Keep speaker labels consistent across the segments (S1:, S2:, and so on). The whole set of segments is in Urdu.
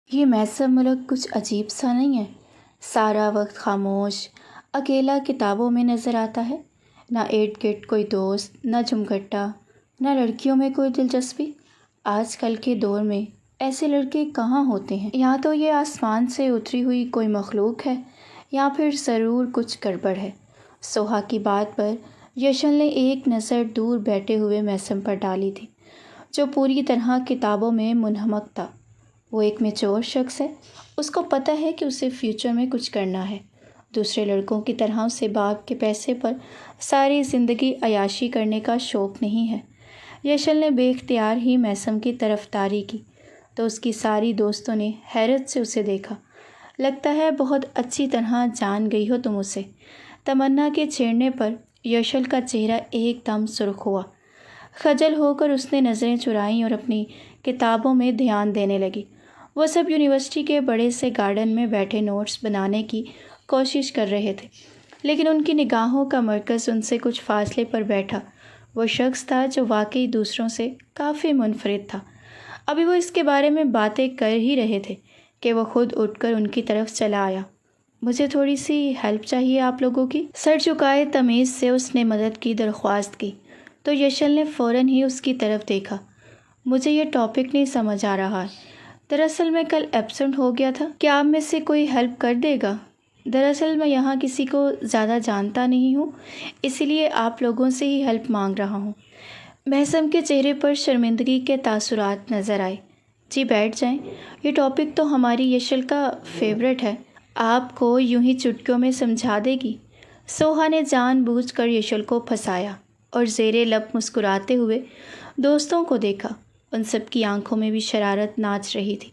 S1: یہ میسر ملک کچھ عجیب سا نہیں ہے؟ سارا وقت خاموش اکیلا کتابوں میں نظر آتا ہے، نہ ارد گرد کوئی دوست، نہ جمگٹا، نہ لڑکیوں میں کوئی دلچسپی۔ آج کل کے دور میں ایسے لڑکے کہاں ہوتے ہیں؟ یا تو یہ آسمان سے اتری ہوئی کوئی مخلوق ہے یا پھر ضرور کچھ گڑبڑ ہے۔ سوہا کی بات پر یشل نے ایک نظر دور بیٹھے ہوئے میسم پر ڈالی تھی، جو پوری طرح کتابوں میں منہمک تھا۔ وہ ایک میچور شخص ہے، اس کو پتہ ہے کہ اسے فیوچر میں کچھ کرنا ہے۔ دوسرے لڑکوں کی طرح اسے باپ کے پیسے پر ساری زندگی عیاشی کرنے کا شوق نہیں ہے۔ یشل نے بے اختیار ہی میسم کی طرفداری کی تو اس کی ساری دوستوں نے حیرت سے اسے دیکھا۔ لگتا ہے بہت اچھی طرح جان گئی ہو تم اسے۔ تمنا کے چھیڑنے پر یشل کا چہرہ ایک دم سرخ ہوا۔ خجل ہو کر اس نے نظریں چرائیں اور اپنی کتابوں میں دھیان دینے لگی۔ وہ سب یونیورسٹی کے بڑے سے گارڈن میں بیٹھے نوٹس بنانے کی کوشش کر رہے تھے، لیکن ان کی نگاہوں کا مرکز ان سے کچھ فاصلے پر بیٹھا وہ شخص تھا جو واقعی دوسروں سے کافی منفرد تھا۔ ابھی وہ اس کے بارے میں باتیں کر ہی رہے تھے کہ وہ خود اٹھ کر ان کی طرف چلا آیا۔ مجھے تھوڑی سی ہیلپ چاہیے آپ لوگوں کی۔ سر جھکائے تمیز سے اس نے مدد کی درخواست کی تو یشل نے فوراً ہی اس کی طرف دیکھا۔ مجھے یہ ٹاپک نہیں سمجھ آ رہا ہے، دراصل میں کل ایبسنٹ ہو گیا تھا، کیا آپ میں سے کوئی ہیلپ کر دے گا؟ دراصل میں یہاں کسی کو زیادہ جانتا نہیں ہوں، اسی لیے آپ لوگوں سے ہی ہیلپ مانگ رہا ہوں۔ محسم کے چہرے پر شرمندگی کے تاثرات نظر آئے۔ جی بیٹھ جائیں، یہ ٹاپک تو ہماری یشل کا فیورٹ ہے، آپ کو یوں ہی چٹکیوں میں سمجھا دے گی۔ سوہا نے جان بوجھ کر یشل کو پھنسایا اور زیر لب مسکراتے ہوئے دوستوں کو دیکھا۔ ان سب کی آنکھوں میں بھی شرارت ناچ رہی تھی،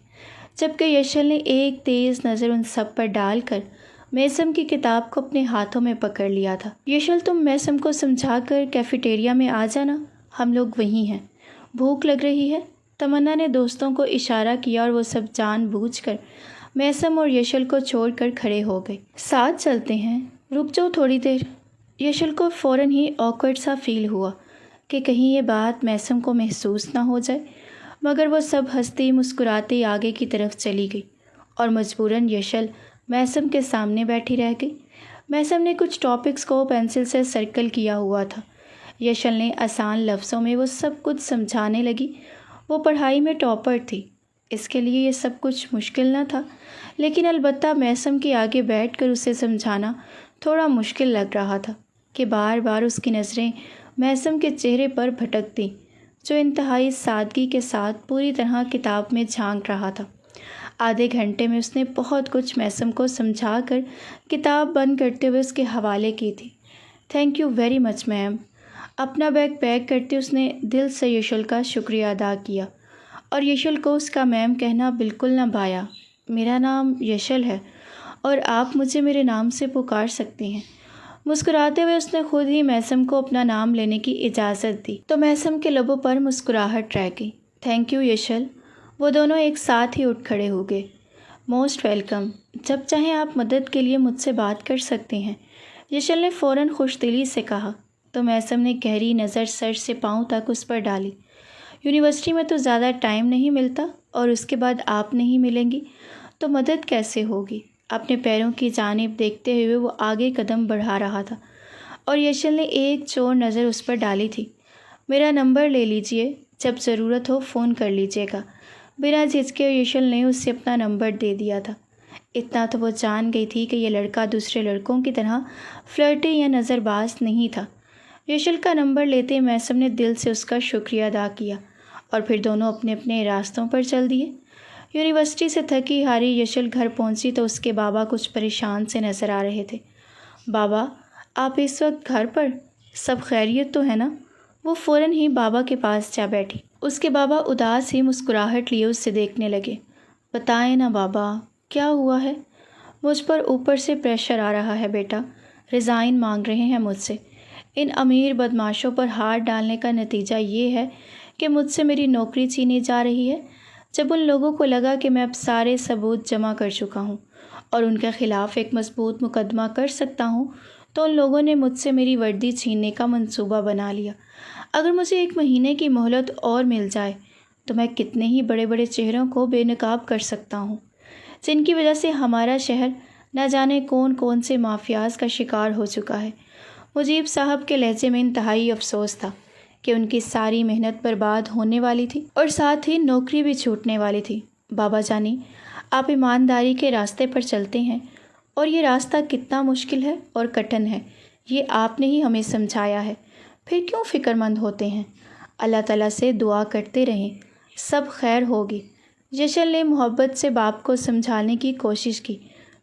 S1: جبکہ یشل نے ایک تیز نظر ان سب پر ڈال کر میسم کی کتاب کو اپنے ہاتھوں میں پکڑ لیا تھا۔ یشل تم میسم کو سمجھا کر کیفیٹیریا میں آ جانا، ہم لوگ وہیں ہیں، بھوک لگ رہی ہے۔ تمنا نے دوستوں کو اشارہ کیا اور وہ سب جان بوجھ کر میسم اور یشل کو چھوڑ کر کھڑے ہو گئے۔ ساتھ چلتے ہیں، رک جاؤ تھوڑی دیر۔ یشل کو فوراً ہی آکورڈ سا فیل ہوا کہ کہیں یہ بات میسم کو محسوس نہ ہو جائے، مگر وہ سب ہنستی مسکراتی آگے کی طرف چلی گئی اور مجبوراً یشل میسم کے سامنے بیٹھی رہ گئی۔ میسم نے کچھ ٹاپکس کو پینسل سے سرکل کیا ہوا تھا۔ یشل نے آسان لفظوں میں وہ سب کچھ سمجھانے لگی۔ وہ پڑھائی میں ٹاپر تھی، اس کے لیے یہ سب کچھ مشکل نہ تھا، لیکن البتہ میسم کے آگے بیٹھ کر اسے سمجھانا تھوڑا مشکل لگ رہا تھا کہ بار بار اس کی نظریں میسم کے چہرے پر بھٹکتیں، جو انتہائی سادگی کے ساتھ پوری طرح کتاب میں جھانک رہا تھا۔ آدھے گھنٹے میں اس نے بہت کچھ میسم کو سمجھا کر کتاب بند کرتے ہوئے اس کے حوالے کی تھی۔ تھینک یو ویری مچ میم۔ اپنا بیگ پیک کرتے اس نے دل سے یشل کا شکریہ ادا کیا اور یشل کو اس کا میم کہنا بالکل نہ بھایا۔ میرا نام یشل ہے اور آپ مجھے میرے نام سے پکار سکتے ہیں۔ مسکراتے ہوئے اس نے خود ہی میسم کو اپنا نام لینے کی اجازت دی تو میسم کے لبوں پر مسکراہٹ رہ گئی۔ Thank you Yashal. وہ دونوں ایک ساتھ ہی اٹھ کھڑے ہو گئے۔ موسٹ ویلکم، جب چاہیں آپ مدد کے لیے مجھ سے بات کر سکتے ہیں، یشل نے فوراً خوش دلی سے کہا تو میسم نے گہری نظر سر سے پاؤں تک اس پر ڈالی۔ یونیورسٹی میں تو زیادہ ٹائم نہیں ملتا اور اس کے بعد آپ نہیں ملیں گی تو مدد کیسے ہوگی؟ اپنے پیروں کی جانب دیکھتے ہوئے وہ آگے قدم بڑھا رہا تھا اور یشل نے ایک چور نظر اس پر ڈالی تھی۔ میرا نمبر لے لیجئے، جب ضرورت ہو فون کر لیجئے گا۔ بنا جھجکے یشل نے اسے اپنا نمبر دے دیا تھا۔ اتنا تو وہ جان گئی تھی کہ یہ لڑکا دوسرے لڑکوں کی طرح فلرٹی یا نظر باز نہیں تھا۔ یشل کا نمبر لیتے میسم نے دل سے اس کا شکریہ ادا کیا اور پھر دونوں اپنے اپنے راستوں پر چل دیے۔ یونیورسٹی سے تھکی ہاری یشل گھر پہنچی تو اس کے بابا کچھ پریشان سے نظر آ رہے تھے۔ بابا، آپ اس وقت گھر پر؟ سب خیریت تو ہے نا؟ وہ فوراً ہی بابا کے پاس جا بیٹھی۔ اس کے بابا اداس ہی مسکراہٹ لیے اس سے دیکھنے لگے۔ بتائیں نا بابا، کیا ہوا ہے؟ مجھ پر اوپر سے پریشر آ رہا ہے بیٹا، ریزائن مانگ رہے ہیں مجھ سے۔ ان امیر بدماشوں پر ہاتھ ڈالنے کا نتیجہ یہ ہے کہ مجھ سے میری نوکری چھینی جا رہی ہے۔ جب ان لوگوں کو لگا کہ میں اب سارے ثبوت جمع کر چکا ہوں اور ان کے خلاف ایک مضبوط مقدمہ کر سکتا ہوں تو ان لوگوں نے مجھ سے میری وردی چھیننے کا منصوبہ بنا لیا۔ اگر مجھے 1 مہینے کی مہلت اور مل جائے تو میں کتنے ہی بڑے بڑے چہروں کو بے نقاب کر سکتا ہوں، جن کی وجہ سے ہمارا شہر نہ جانے کون کون سے مافیاز کا شکار ہو چکا ہے۔ مجیب صاحب کے لہجے میں انتہائی افسوس تھا کہ ان کی ساری محنت برباد ہونے والی تھی اور ساتھ ہی نوکری بھی چھوٹنے والی تھی۔ بابا جانی، آپ ایمانداری کے راستے پر چلتے ہیں اور یہ راستہ کتنا مشکل ہے اور کٹھن ہے، یہ آپ نے ہی ہمیں سمجھایا ہے، پھر کیوں فکر مند ہوتے ہیں؟ اللہ تعالیٰ سے دعا کرتے رہیں، سب خیر ہوگی۔ یشل نے محبت سے باپ کو سمجھانے کی کوشش کی،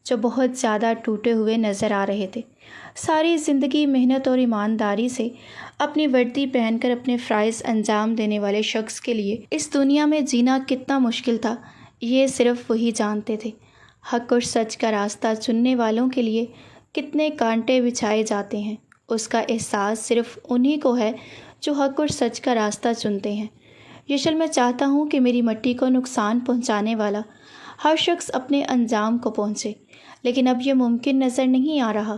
S1: جو بہت زیادہ ٹوٹے ہوئے نظر آ رہے تھے۔ ساری زندگی محنت اور ایمانداری سے اپنی وردی پہن کر اپنے فرائض انجام دینے والے شخص کے لیے اس دنیا میں جینا کتنا مشکل تھا، یہ صرف وہی جانتے تھے۔ حق اور سچ کا راستہ چننے والوں کے لیے کتنے کانٹے بچھائے جاتے ہیں، اس کا احساس صرف انہی کو ہے جو حق اور سچ کا راستہ چنتے ہیں۔ یشل، میں چاہتا ہوں کہ میری مٹی کو نقصان پہنچانے والا ہر شخص اپنے انجام کو پہنچے، لیکن اب یہ ممکن نظر نہیں آ رہا۔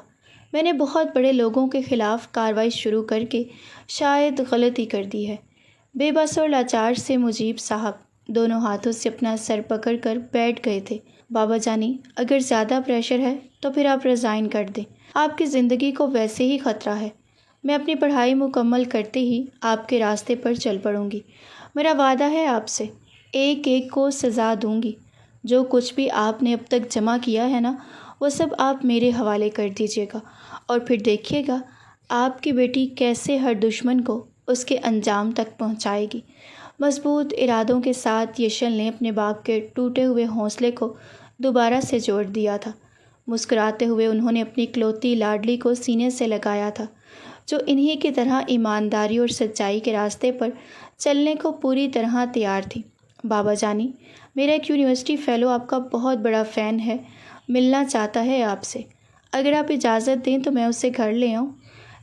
S1: میں نے بہت بڑے لوگوں کے خلاف کارروائی شروع کر کے شاید غلطی کر دی ہے۔ بے بس اور لاچار سے مجیب صاحب دونوں ہاتھوں سے اپنا سر پکڑ کر بیٹھ گئے تھے۔ بابا جانی، اگر زیادہ پریشر ہے تو پھر آپ ریزائن کر دیں، آپ کی زندگی کو ویسے ہی خطرہ ہے۔ میں اپنی پڑھائی مکمل کرتے ہی آپ کے راستے پر چل پڑوں گی، میرا وعدہ ہے آپ سے، ایک ایک کو سزا دوں گی۔ جو کچھ بھی آپ نے اب تک جمع کیا ہے نا، وہ سب آپ میرے حوالے کر دیجیے گا، اور پھر دیکھیے گا آپ کی بیٹی کیسے ہر دشمن کو اس کے انجام تک پہنچائے گی۔ مضبوط ارادوں کے ساتھ یشل نے اپنے باپ کے ٹوٹے ہوئے حوصلے کو دوبارہ سے جوڑ دیا تھا۔ مسکراتے ہوئے انہوں نے اپنی اکلوتی لاڈلی کو سینے سے لگایا تھا، جو انہی کی طرح ایمانداری اور سچائی کے راستے پر چلنے کو پوری طرح تیار تھی۔ بابا جانی، میرا ایک یونیورسٹی فیلو آپ کا بہت بڑا فین ہے، ملنا چاہتا ہے آپ سے، اگر آپ اجازت دیں تو میں اسے گھر لے آؤں۔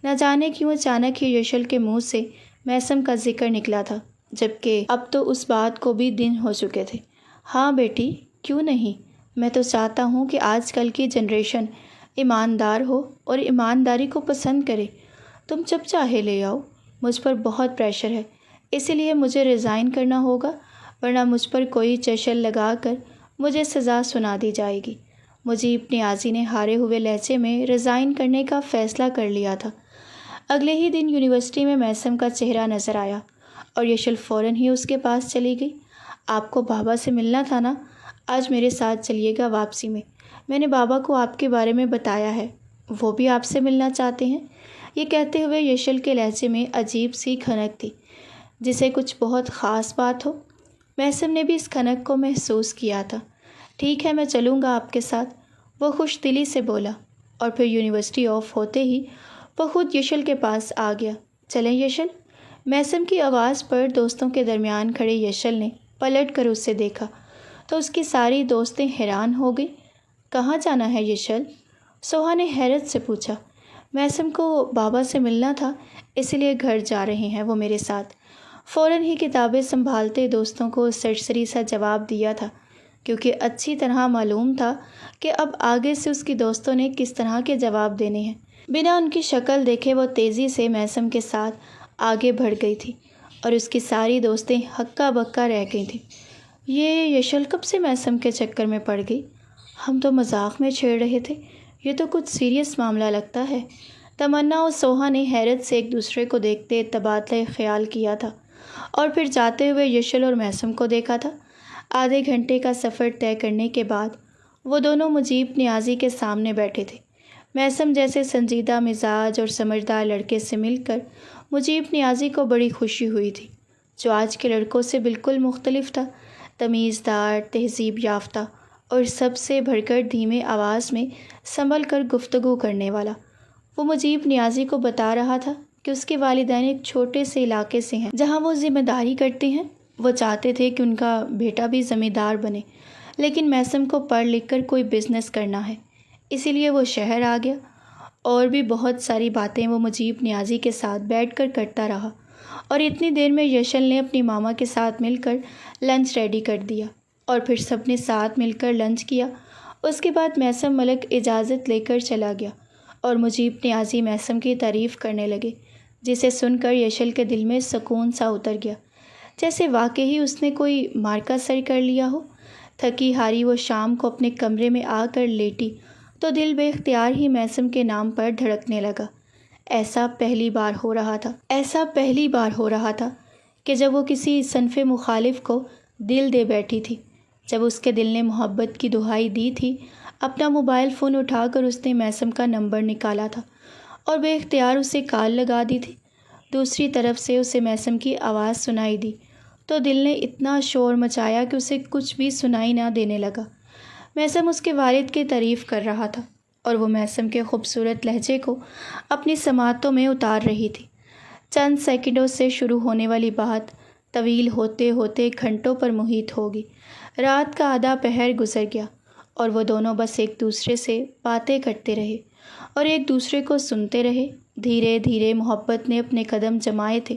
S1: نہ جانے کیوں اچانک ہی یشل کے منہ سے میسم کا ذکر نکلا تھا، جبکہ اب تو اس بات کو بھی دن ہو چکے تھے۔ ہاں بیٹی، کیوں نہیں، میں تو چاہتا ہوں کہ آج کل کی جنریشن ایماندار ہو اور ایمانداری کو پسند کرے۔ تم جب چاہے لے آؤ، مجھ پر بہت پریشر ہے، اسی لیے مجھے ریزائن کرنا ہوگا، ورنہ مجھ پر کوئی چشل لگا کر مجھے سزا سنا دی جائے گی۔ مجیب نیازی نے ہارے ہوئے لہجے میں ریزائن کرنے کا فیصلہ کر لیا تھا۔ اگلے ہی دن یونیورسٹی میں میسم کا چہرہ نظر آیا اور یشل فوراً ہی اس کے پاس چلی گئی۔ آپ کو بابا سے ملنا تھا نا، آج میرے ساتھ چلیے گا واپسی میں نے بابا کو آپ کے بارے میں بتایا ہے، وہ بھی آپ سے ملنا چاہتے ہیں۔ یہ کہتے ہوئے یشل کے لہجے میں عجیب سی کھنک تھی، جسے کچھ بہت خاص بات ہو۔ میسم نے بھی اس کھنک کو محسوس کیا تھا۔ ٹھیک ہے، میں چلوں گا آپ کے ساتھ، وہ خوش دلی سے بولا، اور پھر یونیورسٹی آف ہوتے ہی وہ خود یشل کے پاس آ گیا۔ چلیں یشل؟ میسم کی آواز پر دوستوں کے درمیان کھڑے یشل نے پلٹ کر اسے دیکھا تو اس کی ساری دوستیں حیران ہو گئی۔ کہاں جانا ہے یشل؟ سوہا نے حیرت سے پوچھا۔ میسم کو بابا سے ملنا تھا، اسی لیے گھر جا رہے ہیں وہ میرے ساتھ۔ فوراً ہی کتابیں سنبھالتے دوستوں کو سرسری سا جواب دیا تھا، کیونکہ اچھی طرح معلوم تھا کہ اب آگے سے اس کی دوستوں نے کس طرح کے جواب دینے ہیں۔ بنا ان کی شکل دیکھے وہ تیزی سے میسم کے ساتھ آگے بڑھ گئی تھی اور اس کی ساری دوستیں ہکا بکا رہ گئی تھیں۔ یہ یشل کب سے میسم کے چکر میں پڑ گئی؟ ہم تو مذاق میں چھیڑ رہے تھے، یہ تو کچھ سیریس معاملہ لگتا ہے۔ تمنا اور سوہا نے حیرت سے ایک دوسرے کو دیکھتے تبادلہ خیال کیا تھا اور پھر جاتے ہوئے یشل اور میسم کو دیکھا تھا۔ آدھے گھنٹے کا سفر طے کرنے کے بعد وہ دونوں مجیب نیازی کے سامنے بیٹھے تھے۔ میسم جیسے سنجیدہ مزاج اور سمجھدار لڑکے سے مل کر مجیب نیازی کو بڑی خوشی ہوئی تھی، جو آج کے لڑکوں سے بالکل مختلف تھا، تمیزدار، تہذیب یافتہ اور سب سے بڑھ کر دھیمے آواز میں سنبھل کر گفتگو کرنے والا۔ وہ مجیب نیازی کو بتا رہا تھا کہ اس کے والدین ایک چھوٹے سے علاقے سے ہیں جہاں وہ ذمہ داری کرتے ہیں۔ وہ چاہتے تھے کہ ان کا بیٹا بھی ذمہ دار بنے، لیکن میسم کو پڑھ لکھ کر کوئی بزنس کرنا ہے، اسی لیے وہ شہر آ گیا۔ اور بھی بہت ساری باتیں وہ مجیب نیازی کے ساتھ بیٹھ کر کرتا رہا، اور اتنی دیر میں یشل نے اپنی ماما کے ساتھ مل کر لنچ ریڈی کر دیا اور پھر سب نے ساتھ مل کر لنچ کیا۔ اس کے بعد میسم ملک اجازت لے کر چلا گیا اور مجیب نیازی میسم کی تعریف کرنے لگے، جسے سن کر یشل کے دل میں سکون سا اتر گیا۔ جیسے واقعی اس نے کوئی مارکا سر کر لیا ہو۔ تھکی ہاری وہ شام کو اپنے کمرے میں آ کر لیٹی تو دل بے اختیار ہی میثم کے نام پر دھڑکنے لگا۔ ایسا پہلی بار ہو رہا تھا کہ جب وہ کسی صنف مخالف کو دل دے بیٹھی تھی، جب اس کے دل نے محبت کی دہائی دی تھی۔ اپنا موبائل فون اٹھا کر اس نے میثم کا نمبر نکالا تھا اور بے اختیار اسے کال لگا دی تھی۔ دوسری طرف سے اسے میثم کی آواز سنائی دی تو دل نے اتنا شور مچایا کہ اسے کچھ بھی سنائی نہ دینے لگا۔ میثم اس کے والد کی تعریف کر رہا تھا اور وہ میثم کے خوبصورت لہجے کو اپنی سماعتوں میں اتار رہی تھی۔ چند سیکنڈوں سے شروع ہونے والی بات طویل ہوتے ہوتے گھنٹوں پر محیط ہوگی۔ رات کا آدھا پہر گزر گیا اور وہ دونوں بس ایک دوسرے سے باتیں کرتے رہے اور ایک دوسرے کو سنتے رہے۔ دھیرے دھیرے محبت نے اپنے قدم جمائے تھے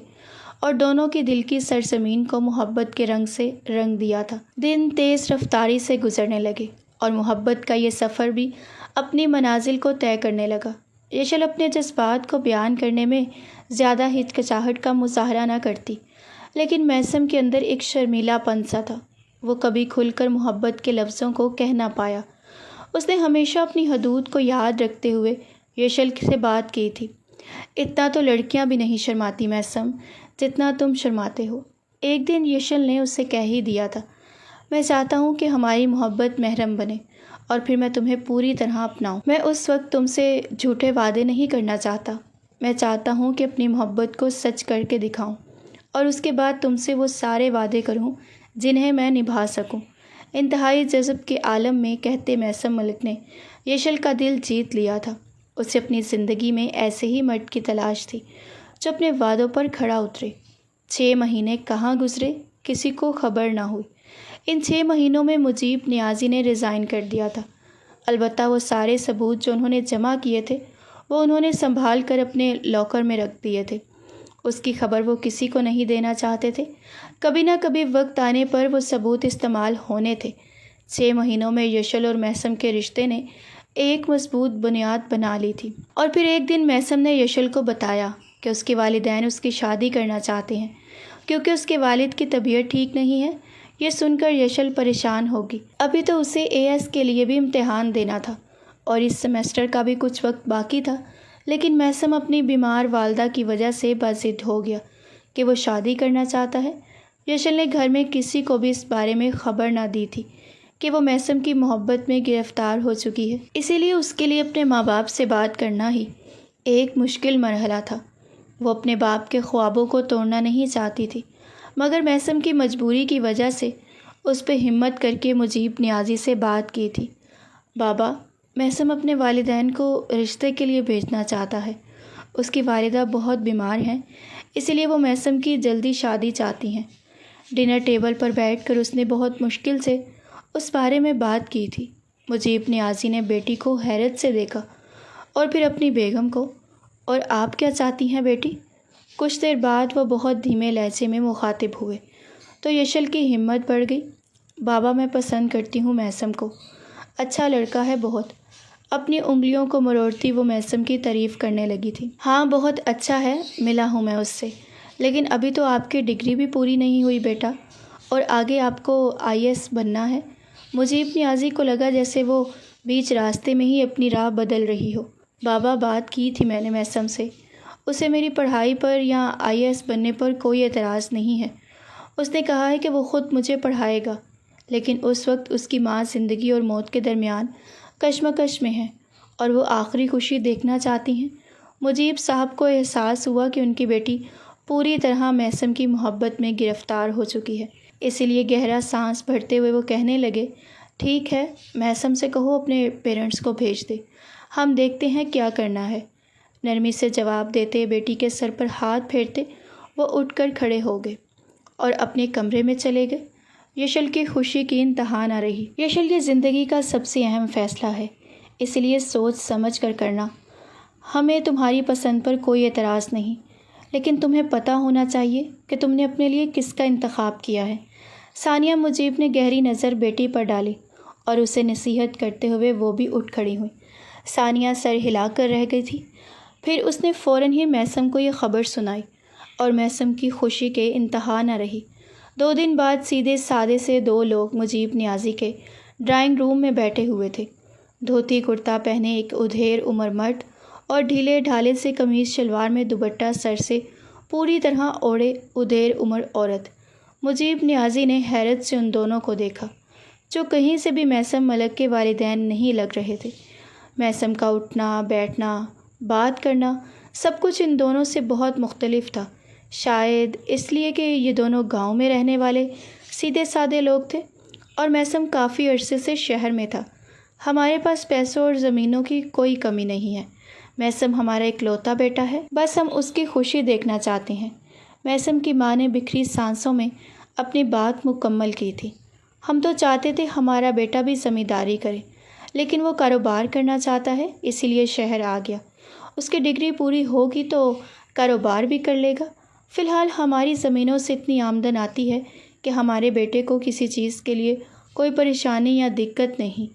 S1: اور دونوں کے دل کی سرزمین کو محبت کے رنگ سے رنگ دیا تھا۔ دن تیز رفتاری سے گزرنے لگے اور محبت کا یہ سفر بھی اپنی منازل کو طے کرنے لگا۔ یشل اپنے جذبات کو بیان کرنے میں زیادہ ہچکچاہٹ کا مظاہرہ نہ کرتی، لیکن میثم کے اندر ایک شرمیلا پن سا تھا۔ وہ کبھی کھل کر محبت کے لفظوں کو کہہ نہ پایا۔ اس نے ہمیشہ اپنی حدود کو یاد رکھتے ہوئے یشل سے بات کی تھی۔ اتنا تو لڑکیاں بھی نہیں شرماتی میثم جتنا تم شرماتے ہو۔ ایک دن یشل نے اسے کہہ ہی دیا تھا، میں چاہتا ہوں کہ ہماری محبت محرم بنے اور پھر میں تمہیں پوری طرح اپناؤں۔ میں اس وقت تم سے جھوٹے وعدے نہیں کرنا چاہتا۔ میں چاہتا ہوں کہ اپنی محبت کو سچ کر کے دکھاؤں اور اس کے بعد تم سے وہ سارے وعدے کروں جنہیں میں نبھا سکوں۔ انتہائی جذب کے عالم میں کہتے میثم ملک نے یشل کا دل جیت لیا تھا۔ اسے اپنی زندگی میں ایسے ہی مرد کی تلاش تھی جو اپنے وعدوں پر کھڑا اترے۔ 6 مہینے کہاں گزرے کسی کو خبر نہ ہوئی۔ ان 6 مہینوں میں مجیب نیازی نے ریزائن کر دیا تھا۔ البتہ وہ سارے ثبوت جو انہوں نے جمع کیے تھے وہ انہوں نے سنبھال کر اپنے لاکر میں رکھ دیے تھے۔ اس کی خبر وہ کسی کو نہیں دینا چاہتے تھے۔ کبھی نہ کبھی وقت آنے پر وہ ثبوت استعمال ہونے تھے۔ 6 مہینوں میں یشل اور میثم کے رشتے نے ایک مضبوط بنیاد بنا لی تھی۔ اور پھر ایک دن میثم نے یشل کو بتایا کہ اس کے والدین اس کی شادی کرنا چاہتے ہیں کیونکہ اس کے والد کی طبیعت ٹھیک نہیں ہے۔ یہ سن کر یشل پریشان ہوگی۔ ابھی تو اسے AS کے لیے بھی امتحان دینا تھا اور اس سیمسٹر کا بھی کچھ وقت باقی تھا، لیکن میثم اپنی بیمار والدہ کی وجہ سے باضد ہو گیا کہ وہ شادی کرنا چاہتا ہے۔ یشل نے گھر میں کسی کو بھی اس بارے میں خبر نہ دی تھی کہ وہ میثم کی محبت میں گرفتار ہو چکی ہے، اسی لیے اس کے لیے اپنے ماں باپ سے بات کرنا ہی ایک مشکل مرحلہ تھا۔ وہ اپنے باپ کے خوابوں کو توڑنا نہیں چاہتی تھی، مگر میثم کی مجبوری کی وجہ سے اس پہ ہمت کر کے مجیب نیازی سے بات کی تھی۔ بابا، میثم اپنے والدین کو رشتے کے لیے بھیجنا چاہتا ہے۔ اس کی والدہ بہت بیمار ہیں، اسی لیے وہ میثم کی جلدی شادی چاہتی ہیں۔ ڈنر ٹیبل پر بیٹھ کر اس نے بہت مشکل سے اس بارے میں بات کی تھی۔ مجیب نیازی نے بیٹی کو حیرت سے دیکھا اور پھر اپنی بیگم کو۔ اور آپ کیا چاہتی ہیں بیٹی؟ کچھ دیر بعد وہ بہت دھیمے لہجے میں مخاطب ہوئے تو یشل کی ہمت بڑھ گئی۔ بابا، میں پسند کرتی ہوں میثم کو، اچھا لڑکا ہے بہت۔ اپنی انگلیوں کو مروڑتی وہ میثم کی تعریف کرنے لگی تھی۔ ہاں بہت اچھا ہے، ملا ہوں میں اس سے، لیکن ابھی تو آپ کی ڈگری بھی پوری نہیں ہوئی بیٹا، اور آگے آپ کو IAS بننا ہے۔ مجیب نیازی کو لگا جیسے وہ بیچ راستے میں ہی اپنی راہ بدل رہی ہو۔ بابا، بات کی تھی میں نے میثم سے، اسے میری پڑھائی پر یا IAS بننے پر کوئی اعتراض نہیں ہے۔ اس نے کہا ہے کہ وہ خود مجھے پڑھائے گا، لیکن اس وقت اس کی ماں زندگی اور موت کے درمیان کشمکش میں ہے اور وہ آخری خوشی دیکھنا چاہتی ہیں۔ مجیب صاحب کو احساس ہوا کہ ان کی بیٹی پوری طرح میثم کی محبت میں گرفتار ہو چکی ہے، اسی لیے گہرا سانس بھرتے ہوئے وہ کہنے لگے، ٹھیک ہے، میثم سے کہو اپنے پیرنٹس کو بھیج دے، ہم دیکھتے ہیں کیا کرنا ہے۔ نرمی سے جواب دیتے، بیٹی کے سر پر ہاتھ پھیرتے وہ اٹھ کر کھڑے ہو گئے اور اپنے کمرے میں چلے گئے۔ یشل کی خوشی کی انتہا نہ رہی۔ یشل یہ زندگی کا سب سے اہم فیصلہ ہے، اس لیے سوچ سمجھ کر کرنا۔ ہمیں تمہاری پسند پر کوئی اعتراض نہیں، لیکن تمہیں پتہ ہونا چاہیے کہ تم نے اپنے لیے کس کا انتخاب کیا ہے۔ ثانیہ مجیب نے گہری نظر بیٹی پر ڈالی اور اسے نصیحت کرتے ہوئے وہ بھی اٹھ کھڑی ہوئی۔ ثانیہ سر ہلا کر رہ گئی تھی۔ پھر اس نے فوراً ہی میثم کو یہ خبر سنائی اور میثم کی خوشی کے انتہا نہ رہی۔ 2 دن بعد سیدھے سادے سے 2 لوگ مجیب نیازی کے ڈرائنگ روم میں بیٹھے ہوئے تھے۔ دھوتی کرتا پہنے ایک ادھیر عمر مرد اور ڈھیلے ڈھالے سے قمیص شلوار میں دوپٹہ سر سے پوری طرح اوڑھے ادھیر عمر عورت۔ مجیب نیازی نے حیرت سے ان دونوں کو دیکھا جو کہیں سے بھی میثم ملک کے والدین نہیں لگ رہے تھے۔ میثم کا اٹھنا بیٹھنا بات کرنا سب کچھ ان دونوں سے بہت مختلف تھا، شاید اس لیے کہ یہ دونوں گاؤں میں رہنے والے سیدھے سادے لوگ تھے اور میثم کافی عرصے سے شہر میں تھا۔ ہمارے پاس پیسوں اور زمینوں کی کوئی کمی نہیں ہے، میثم ہمارا اکلوتا بیٹا ہے، بس ہم اس کی خوشی دیکھنا چاہتے ہیں۔ میثم کی ماں نے بکھری سانسوں میں اپنی بات مکمل کی تھی۔ ہم تو چاہتے تھے ہمارا بیٹا بھی زمینداری کرے، لیکن وہ کاروبار کرنا چاہتا ہے، اسی لیے شہر آ گیا۔ اس کی ڈگری پوری ہوگی تو کاروبار بھی کر لے گا۔ فی الحال ہماری زمینوں سے اتنی آمدن آتی ہے کہ ہمارے بیٹے کو کسی چیز کے لیے کوئی پریشانی یا دقت نہیں،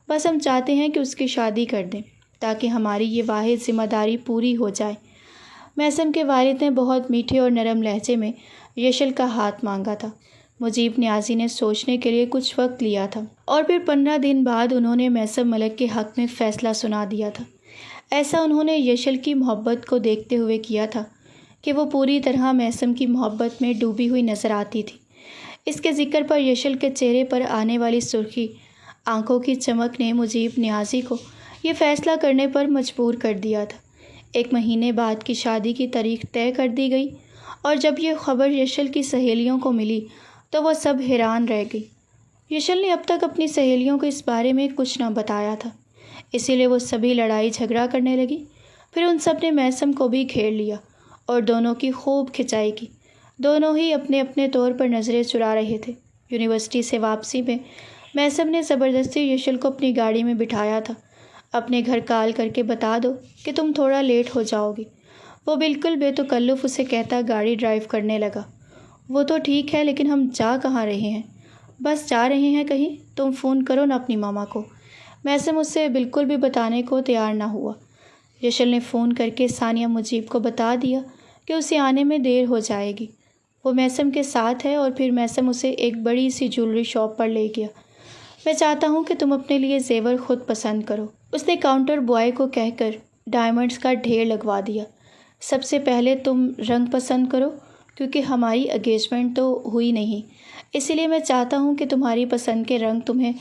S1: بس ہم چاہتے ہیں کہ اس کی شادی کر دیں تاکہ ہماری یہ واحد ذمہ داری پوری ہو جائے۔ میثم کے والد نے بہت میٹھے اور نرم لہجے میں یشل کا ہاتھ مانگا تھا۔ مجیب نیازی نے سوچنے کے لیے کچھ وقت لیا تھا اور پھر 15 دن بعد انہوں نے میثم ملک کے حق میں فیصلہ سنا دیا تھا۔ ایسا انہوں نے یشل کی محبت کو دیکھتے ہوئے کیا تھا کہ وہ پوری طرح میثم کی محبت میں ڈوبی ہوئی نظر آتی تھی۔ اس کے ذکر پر یشل کے چہرے پر آنے والی سرخی، آنکھوں کی چمک نے مجیب نیازی کو یہ فیصلہ کرنے پر مجبور کر دیا تھا۔ 1 مہینے بعد کی شادی کی تاریخ طے کر دی گئی اور جب یہ خبر یشل کی سہیلیوں کو ملی تو وہ سب حیران رہ گئی۔ یشل نے اب تک اپنی سہیلیوں کو اس بارے میں کچھ نہ بتایا تھا، اسی لیے وہ سبھی لڑائی جھگڑا کرنے لگی۔ پھر ان سب نے میثم کو بھی گھیر لیا اور دونوں کی خوب کھچائی کی۔ دونوں ہی اپنے اپنے طور پر نظریں چرا رہے تھے۔ یونیورسٹی سے واپسی میں میثم نے زبردستی یشل کو اپنی گاڑی میں بٹھایا تھا۔ اپنے گھر کال کر کے بتا دو کہ تم تھوڑا لیٹ ہو جاؤ گی۔ وہ بالکل بے تکلف اسے کہتا گاڑی ڈرائیو کرنے لگا۔ وہ تو ٹھیک ہے، لیکن ہم جا کہاں رہے ہیں؟ بس جا رہے ہیں کہیں، تم فون کرو نا اپنی ماما کو۔ میثم اس سے بالکل بھی بتانے کو تیار نہ ہوا۔ یشل نے فون کر کے ثانیہ مجیب کو بتا دیا کہ اسے آنے میں دیر ہو جائے گی۔ وہ میثم کے ساتھ ہے اور پھر میثم اسے ایک بڑی سی جولری شاپ پر لے گیا۔ میں چاہتا ہوں کہ تم اپنے لیے زیور خود پسند کرو، اس نے کاؤنٹر بوائے کو کہہ کر ڈائمنڈز کا ڈھیر لگوا دیا۔ سب سے پہلے تم رنگ پسند کرو، کیونکہ ہماری انگیجمنٹ تو ہوئی نہیں، اسی لیے میں چاہتا ہوں کہ تمہاری پسند کے رنگ تمہیں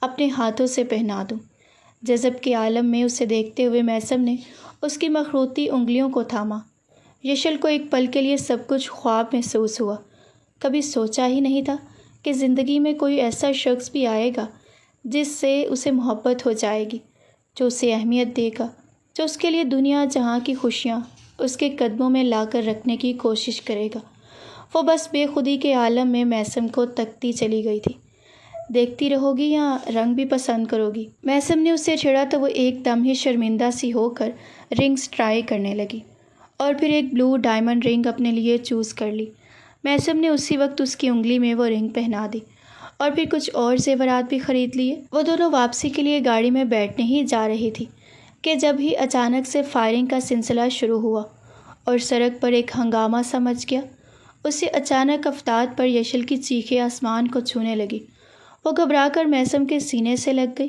S1: اپنے ہاتھوں سے پہنا دوں۔ جذب کے عالم میں اسے دیکھتے ہوئے میثم نے اس کی مخروطی انگلیوں کو تھاما۔ یشل کو ایک پل کے لیے سب کچھ خواب محسوس ہوا۔ کبھی سوچا ہی نہیں تھا کہ زندگی میں کوئی ایسا شخص بھی آئے گا جس سے اسے محبت ہو جائے گی، جو اسے اہمیت دے گا، جو اس کے لیے دنیا جہاں کی خوشیاں اس کے قدموں میں لا کر رکھنے کی کوشش کرے گا۔ وہ بس بے خودی کے عالم میں میثم کو تکتی چلی گئی تھی۔ دیکھتی رہو گی یا رنگ بھی پسند کرو گی؟ میثم نے اسے چھیڑا تو وہ ایک دم ہی شرمندہ سی ہو کر رنگز ٹرائی کرنے لگی اور پھر ایک بلو ڈائمنڈ رنگ اپنے لیے چوز کر لی۔ میثم نے اسی وقت اس کی انگلی میں وہ رنگ پہنا دی اور پھر کچھ اور زیورات بھی خرید لیے۔ وہ دونوں واپسی کے لیے گاڑی میں بیٹھنے ہی جا رہی تھی کہ جب ہی اچانک سے فائرنگ کا سلسلہ شروع ہوا اور سڑک پر ایک ہنگامہ سا مچ گیا۔ اسے اچانک افتاد پر یشل کی چیخیں آسمان کو چھونے لگی۔ وہ گھبرا کر میثم کے سینے سے لگ گئی۔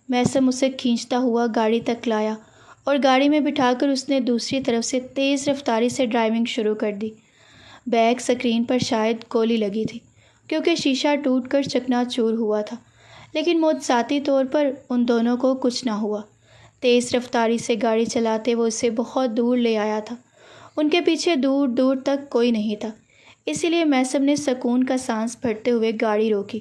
S1: میثم اسے کھینچتا ہوا گاڑی تک لایا اور گاڑی میں بٹھا کر اس نے دوسری طرف سے تیز رفتاری سے ڈرائیونگ شروع کر دی۔ بیک اسکرین پر شاید گولی لگی تھی کیونکہ شیشہ ٹوٹ کر چکنا چور ہوا تھا، لیکن معجزاتی طور پر ان دونوں کو کچھ نہ ہوا۔ تیز رفتاری سے گاڑی چلاتے وہ اسے بہت دور لے آیا تھا۔ ان کے پیچھے دور دور تک کوئی نہیں تھا، اسی لیے میثم نے سکون کا سانس بھرتے ہوئے گاڑی روکی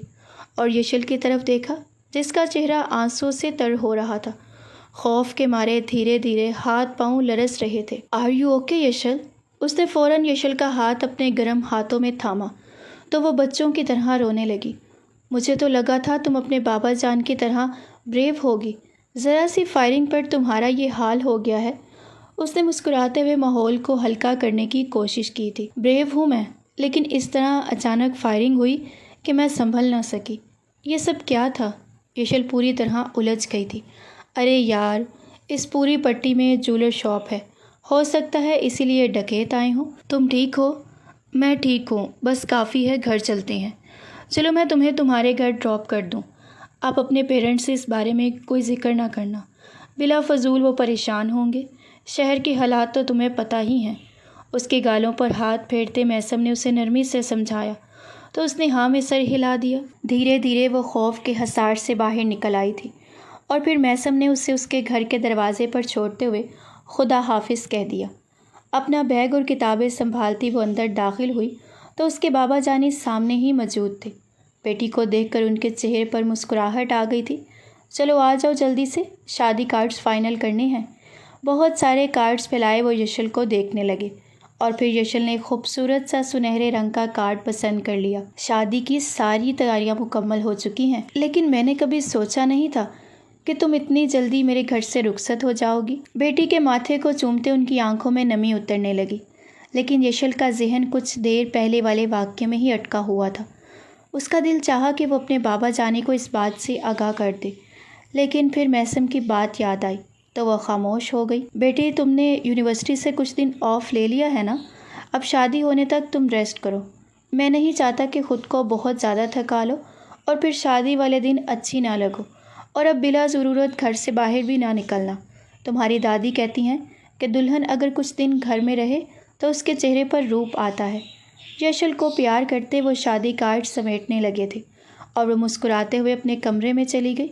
S1: اور یشل کی طرف دیکھا جس کا چہرہ آنسو سے تر ہو رہا تھا۔ خوف کے مارے دھیرے دھیرے ہاتھ پاؤں لرز رہے تھے۔ Are you okay Yashal? اس نے فوراً یشل کا ہاتھ اپنے گرم ہاتھوں میں تھاما تو وہ بچوں کی طرح رونے لگی۔ مجھے تو لگا تھا تم اپنے بابا جان کی طرح بریو ہوگی، ذرا سی فائرنگ پر تمہارا یہ حال ہو گیا ہے۔ اس نے مسکراتے ہوئے ماحول کو ہلکا کرنے کی کوشش کی تھی۔ بریو ہوں میں، لیکن اس طرح اچانک فائرنگ ہوئی کہ میں سنبھل نہ سکی۔ یہ سب کیا تھا؟ یشل پوری طرح الجھ گئی تھی۔ ارے یار، اس پوری پٹی میں جولر شاپ ہے، ہو سکتا ہے اسی لیے ڈکیت آئے ہوں۔ تم ٹھیک ہو؟ میں ٹھیک ہوں، بس کافی ہے، گھر چلتے ہیں۔ چلو میں تمہیں تمہارے گھر ڈراپ کر دوں۔ آپ اپنے پیرنٹس سے اس بارے میں کوئی ذکر نہ کرنا، بلا فضول وہ پریشان ہوں گے۔ شہر کے حالات تو تمہیں پتہ ہی ہیں۔ اس کے گالوں پر ہاتھ پھیرتے میثم نے اسے نرمی سے سمجھایا تو اس نے ہاں میں سر ہلا دیا۔ دھیرے دھیرے وہ خوف کے حصار سے باہر نکل آئی تھی اور پھر میثم نے اسے اس کے گھر کے دروازے پر چھوڑتے ہوئے خدا حافظ کہہ دیا۔ اپنا بیگ اور کتابیں سنبھالتی وہ اندر داخل ہوئی تو اس کے بابا جانی سامنے ہی موجود تھے۔ بیٹی کو دیکھ کر ان کے چہرے پر مسکراہٹ آ گئی تھی۔ چلو آ جاؤ جلدی سے، شادی کارڈز فائنل کرنے ہیں۔ بہت سارے کارڈز پھیلائے وہ یشل کو دیکھنے لگے اور پھر یشل نے خوبصورت سا سنہرے رنگ کا کارڈ پسند کر لیا۔ شادی کی ساری تیاریاں مکمل ہو چکی ہیں، لیکن میں نے کبھی سوچا نہیں تھا کہ تم اتنی جلدی میرے گھر سے رخصت ہو جاؤ گی۔ بیٹی کے ماتھے کو چومتے ان کی آنکھوں میں نمی اترنے لگی، لیکن یشل کا ذہن کچھ دیر پہلے والے واقعے میں ہی اٹکا ہوا تھا۔ اس کا دل چاہا کہ وہ اپنے بابا جانی کو اس بات سے آگاہ کر دے، لیکن پھر میثم کی بات یاد آئی تو وہ خاموش ہو گئی۔ بیٹی، تم نے یونیورسٹی سے کچھ دن آف لے لیا ہے نا؟ اب شادی ہونے تک تم ریسٹ کرو۔ میں نہیں چاہتا کہ خود کو بہت زیادہ تھکا لو اور پھر شادی والے دن اچھی نہ لگو، اور اب بلا ضرورت گھر سے باہر بھی نہ نکلنا۔ تمہاری دادی کہتی ہیں کہ دلہن اگر کچھ دن گھر میں رہے تو اس کے چہرے پر روپ آتا ہے۔ یشل کو پیار کرتے وہ شادی کارڈ سمیٹنے لگے تھے اور وہ مسکراتے ہوئے اپنے کمرے میں چلی گئی۔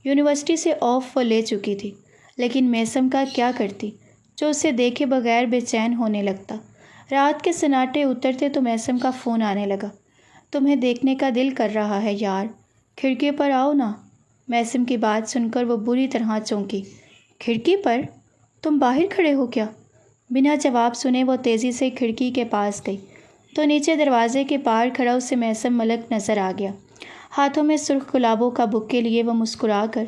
S1: یونیورسٹی سے آف وہ لے چکی تھی، لیکن میثم کا کیا کرتی جو اسے دیکھے بغیر بے چین ہونے لگتا۔ رات کے سناٹے اترتے تو میثم کا فون آنے لگا۔ تمہیں دیکھنے کا دل کر رہا ہے یار، کھڑکی پر آؤ نا۔ میثم کی بات سن کر وہ بری طرح چونکی۔ کھڑکی پر؟ تم باہر کھڑے ہو کیا؟ بنا جواب سنے وہ تیزی سے کھڑکی کے پاس گئی تو نیچے دروازے کے پار کھڑا اسے میثم ملک نظر آ گیا۔ ہاتھوں میں سرخ گلابوں کا بکے لیے وہ مسکرا کر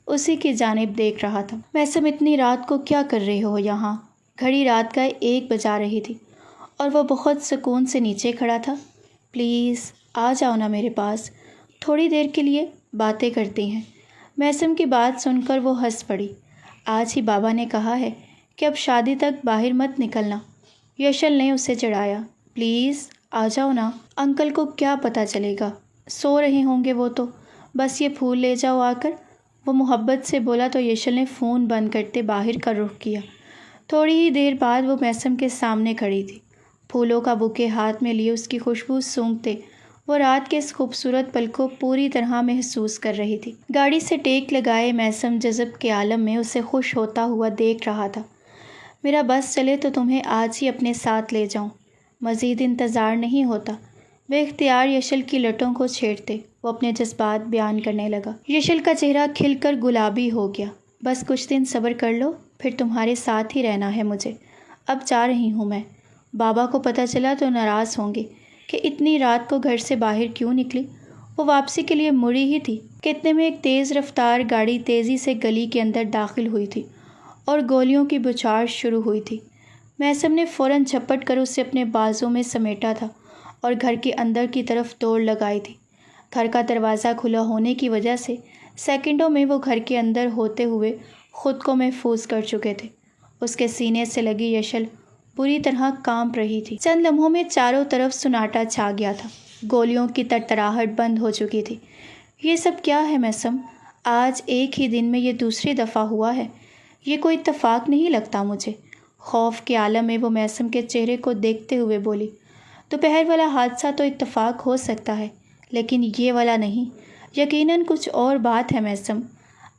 S1: اسی کی جانب دیکھ رہا تھا۔ میثم، اتنی رات کو کیا کر رہے ہو یہاں؟ گھڑی رات کا 1 بجا رہی تھی اور وہ بہت سکون سے نیچے کھڑا تھا۔ پلیز آ جاؤ نا میرے پاس، تھوڑی دیر کے لیے باتیں کرتے ہیں۔ میثم کی بات سن کر وہ ہنس پڑی۔ آج ہی بابا نے کہا ہے کہ اب شادی تک باہر مت نکلنا۔ یشل نے اسے چڑھایا۔ پلیز آ جاؤ نا، انکل کو کیا پتہ چلے گا، سو رہے ہوں گے وہ تو، بس یہ پھول لے جاؤ آ کر۔ وہ محبت سے بولا تو یشل نے فون بند کرتے باہر کا رخ کیا۔ تھوڑی ہی دیر بعد وہ میثم کے سامنے کھڑی تھی، پھولوں کا بکے ہاتھ میں لیے اس کی خوشبو سونگھتے وہ رات کے اس خوبصورت پل کو پوری طرح محسوس کر رہی تھی۔ گاڑی سے ٹیک لگائے میثم جذب کے عالم میں اسے خوش ہوتا ہوا دیکھ رہا تھا۔ میرا بس چلے تو تمہیں آج ہی اپنے ساتھ لے جاؤں، مزید انتظار نہیں ہوتا۔ بے اختیار یشل کی لٹوں کو چھیڑتے وہ اپنے جذبات بیان کرنے لگا۔ یشل کا چہرہ کھل کر گلابی ہو گیا۔ بس کچھ دن صبر کر لو، پھر تمہارے ساتھ ہی رہنا ہے مجھے۔ اب جا رہی ہوں میں۔ بابا کو پتہ چلا تو ناراض ہوں گے کہ اتنی رات کو گھر سے باہر کیوں نکلی۔ وہ واپسی کے لیے مڑی ہی تھی کہ اتنے میں ایک تیز رفتار گاڑی تیزی سے گلی کے اندر داخل ہوئی تھی اور گولیوں کی بچھاڑ شروع ہوئی تھی۔ میثم نے فوراً جھپٹ کر اسے اپنے بازوں میں سمیٹا تھا اور گھر کے اندر کی طرف دوڑ لگائی تھی۔ گھر کا دروازہ کھلا ہونے کی وجہ سے سیکنڈوں میں وہ گھر کے اندر ہوتے ہوئے خود کو محفوظ کر چکے تھے۔ اس کے سینے سے لگی یشل بری طرح کانپ رہی تھی۔ چند لمحوں میں چاروں طرف سناٹا چھا گیا تھا۔ گولیوں کی تڑتڑاہٹ بند ہو چکی تھی۔ یہ سب کیا ہے میثم؟ آج ایک ہی دن میں یہ دوسری دفعہ ہوا ہے۔ یہ کوئی اتفاق نہیں لگتا مجھے۔ خوف کے عالم میں وہ میثم کے چہرے کو دیکھتے ہوئے بولی۔ دوپہر والا حادثہ تو اتفاق ہو سکتا ہے، لیکن یہ والا نہیں۔ یقیناً کچھ اور بات ہے میثم۔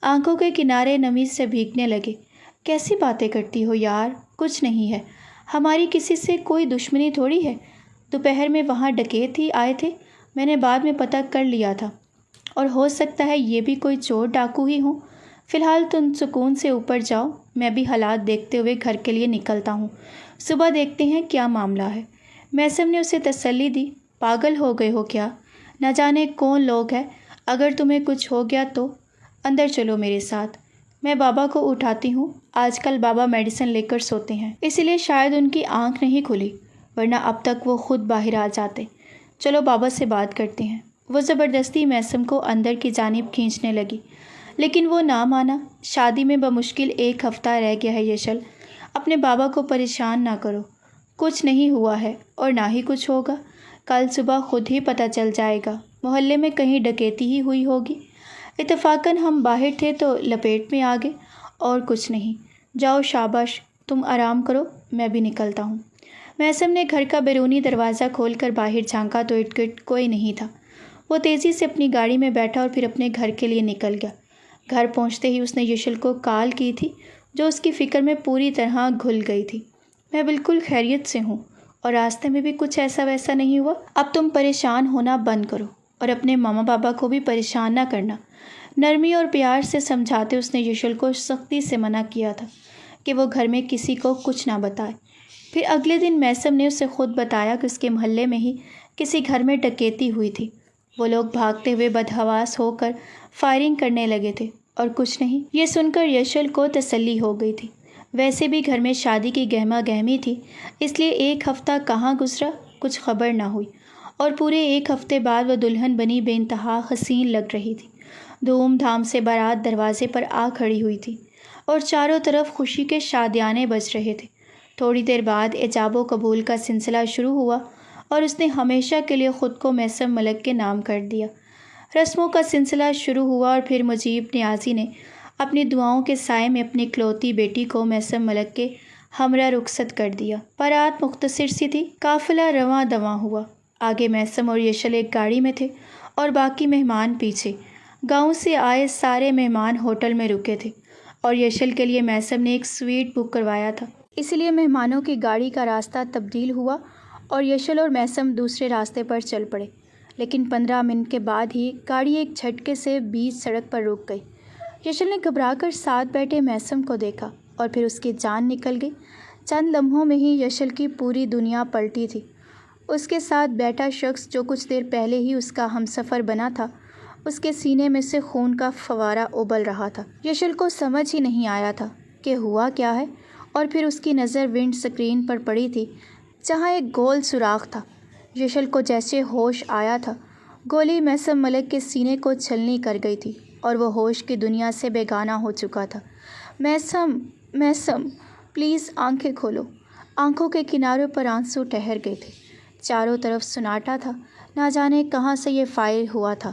S1: آنکھوں کے کنارے نمی سے بھیگنے لگے۔ کیسی باتیں کرتی ہو یار؟ کچھ نہیں ہے، ہماری کسی سے کوئی دشمنی تھوڑی ہے۔ دوپہر میں وہاں ڈکیت ہی آئے تھے، میں نے بعد میں پتہ کر لیا تھا، اور ہو سکتا ہے یہ بھی کوئی چور ڈاکو ہی ہوں۔ فی الحال تم سکون سے اوپر جاؤ، میں بھی حالات دیکھتے ہوئے گھر کے لیے نکلتا ہوں، صبح دیکھتے ہیں کیا معاملہ ہے۔ میثم نے اسے تسلی دی۔ پاگل ہو گئے ہو کیا؟ نہ جانے کون لوگ ہیں، اگر تمہیں کچھ ہو گیا تو اندر چلو میرے ساتھ، میں بابا کو اٹھاتی ہوں۔ آج کل بابا میڈیسن لے کر سوتے ہیں، اسی لیے شاید ان کی آنکھ نہیں کھلی، ورنہ اب تک وہ خود باہر آ جاتے۔ چلو بابا سے بات کرتے ہیں۔ وہ زبردستی میثم کو اندر کی جانب کھینچنے لگی، لیکن وہ نہ مانا۔ شادی میں بمشکل 1 ہفتہ رہ گیا ہے یشل، اپنے بابا کو پریشان نہ کرو، کچھ نہیں ہوا ہے اور نہ ہی کچھ ہوگا، کل صبح خود ہی پتہ چل جائے گا، محلے میں کہیں ڈکیتی ہی ہوئی ہوگی۔ اتفاقاً ہم باہر تھے تو لپیٹ میں آ گئے، اور کچھ نہیں۔ جاؤ شاباش، تم آرام کرو، میں بھی نکلتا ہوں۔ میثم نے گھر کا بیرونی دروازہ کھول کر باہر جھانکا تو ارد گرد کوئی نہیں تھا۔ وہ تیزی سے اپنی گاڑی میں بیٹھا اور پھر اپنے گھر کے لیے نکل گیا۔ گھر پہنچتے ہی اس نے یشل کو کال کی تھی، جو اس کی فکر میں پوری طرح گھل گئی تھی۔ میں بالکل خیریت سے ہوں، اور راستے میں بھی کچھ ایسا ویسا نہیں ہوا۔ اب تم پریشان ہونا بند کرو اور اپنے ماما بابا کو بھی پریشان نہ کرنا۔ نرمی اور پیار سے سمجھاتے اس نے یشل کو سختی سے منع کیا تھا کہ وہ گھر میں کسی کو کچھ نہ بتائے۔ پھر اگلے دن میثم نے اسے خود بتایا کہ اس کے محلے میں ہی کسی گھر میں ڈکیتی ہوئی تھی۔ وہ لوگ بھاگتے ہوئے بدحواس ہو کر فائرنگ کرنے لگے تھے، اور کچھ نہیں۔ یہ سن کر یشل کو تسلی ہو گئی تھی۔ ویسے بھی گھر میں شادی کی گہما گہمی تھی، اس لیے ایک ہفتہ کہاں گزرا کچھ خبر نہ ہوئی، اور پورے ایک ہفتے بعد وہ دلہن بنی بے انتہا حسین لگ رہی تھی۔ دھوم دھام سے بارات دروازے پر آ کھڑی ہوئی تھی، اور چاروں طرف خوشی کے شادیانے بج رہے تھے۔ تھوڑی دیر بعد ایجاب و قبول کا سلسلہ شروع ہوا، اور اس نے ہمیشہ کے لیے خود کو میثم ملک کے نام کر دیا۔ رسموں کا سلسلہ شروع ہوا، اور پھر مجیب نیازی نے اپنی دعاؤں کے سائے میں اپنی اکلوتی بیٹی کو میثم ملک کے ہمراہ رخصت کر دیا۔ بارات مختصر سی تھی، قافلہ رواں دواں ہوا۔ آگے میثم اور یشل ایک گاڑی میں تھے، اور باقی مہمان پیچھے۔ گاؤں سے آئے سارے مہمان ہوٹل میں رکے تھے، اور یشل کے لیے میثم نے ایک سویٹ بک کروایا تھا، اس لیے مہمانوں کی گاڑی کا راستہ تبدیل ہوا، اور یشل اور میثم دوسرے راستے پر چل پڑے۔ لیکن 15 منٹ کے بعد ہی گاڑی ایک جھٹکے سے بیچ سڑک پر رک گئی۔ یشل نے گھبرا کر ساتھ بیٹھے میثم کو دیکھا، اور پھر اس کی جان نکل گئی۔ چند لمحوں میں ہی یشل کی پوری دنیا پلٹی تھی۔ اس کے ساتھ بیٹھا شخص جو کچھ دیر پہلے ہی اس کا ہمسفر بنا تھا، اس کے سینے میں سے خون کا فوارہ ابل رہا تھا۔ یشل کو سمجھ ہی نہیں آیا تھا کہ ہوا کیا ہے، اور پھر اس کی نظر ونڈ اسکرین پر پڑی تھی، جہاں ایک گول سوراخ تھا۔ یشل کو جیسے ہوش آیا تھا، گولی میثم ملک کے سینے کو چھلنی کر گئی تھی، اور وہ ہوش کی دنیا سے بیگانہ ہو چکا تھا۔ میثم، میثم، پلیز آنکھیں کھولو۔ آنکھوں کے کناروں پر آنسو ٹھہر گئے تھے۔ چاروں طرف سناٹا تھا، نہ جانے کہاں سے یہ فائر ہوا تھا،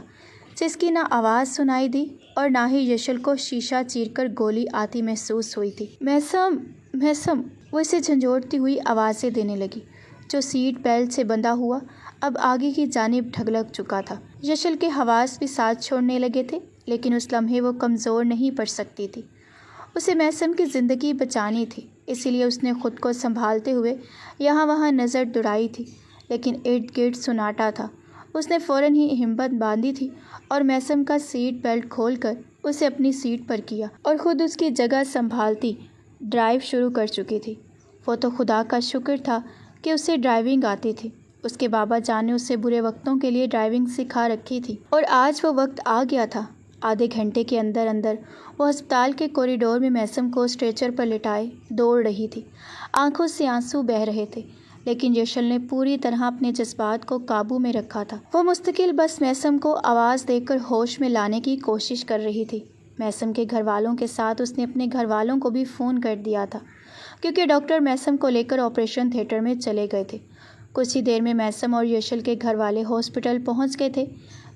S1: جس کی نہ آواز سنائی دی اور نہ ہی یشل کو شیشہ چیر کر گولی آتی محسوس ہوئی تھی۔ میثم، میثم، وہ اسے جھنجھوڑتی ہوئی آوازیں دینے لگی، جو سیٹ بیلٹ سے بندھا ہوا اب آگے کی جانب ڈھگلک چکا تھا۔ یشل کے حواس بھی ساتھ چھوڑنے لگے تھے، لیکن اس لمحے وہ کمزور نہیں پڑ سکتی تھی۔ اسے میثم کی زندگی بچانی تھی، اسی لیے اس نے خود کو سنبھالتے ہوئے یہاں وہاں نظر دوڑائی تھی، لیکن ارد گرد سناٹا تھا۔ اس نے فوراً ہی ہمت باندھی تھی، اور میثم کا سیٹ بیلٹ کھول کر اسے اپنی سیٹ پر کیا، اور خود اس کی جگہ سنبھالتی ڈرائیو شروع کر چکی تھی۔ وہ تو خدا کا شکر تھا کہ اسے ڈرائیونگ آتی تھی۔ اس کے بابا جان نے اسے برے وقتوں کے لیے ڈرائیونگ سکھا رکھی تھی، اور آج وہ وقت آ گیا تھا۔ آدھے گھنٹے کے اندر اندر وہ ہسپتال کے کوریڈور میں میثم کو اسٹریچر پر لٹائے دوڑ رہی تھی۔ آنکھوں سے آنسو بہہ رہے تھے، لیکن یشل نے پوری طرح اپنے جذبات کو قابو میں رکھا تھا۔ وہ مستقل بس میثم کو آواز دے کر ہوش میں لانے کی کوشش کر رہی تھی۔ میثم کے گھر والوں کے ساتھ اس نے اپنے گھر والوں کو بھی فون کر دیا تھا، کیونکہ ڈاکٹر میثم کو لے کر آپریشن تھیٹر میں چلے گئے تھے۔ کچھ ہی دیر میں میثم اور یشل کے گھر والے ہاسپٹل پہنچ گئے تھے۔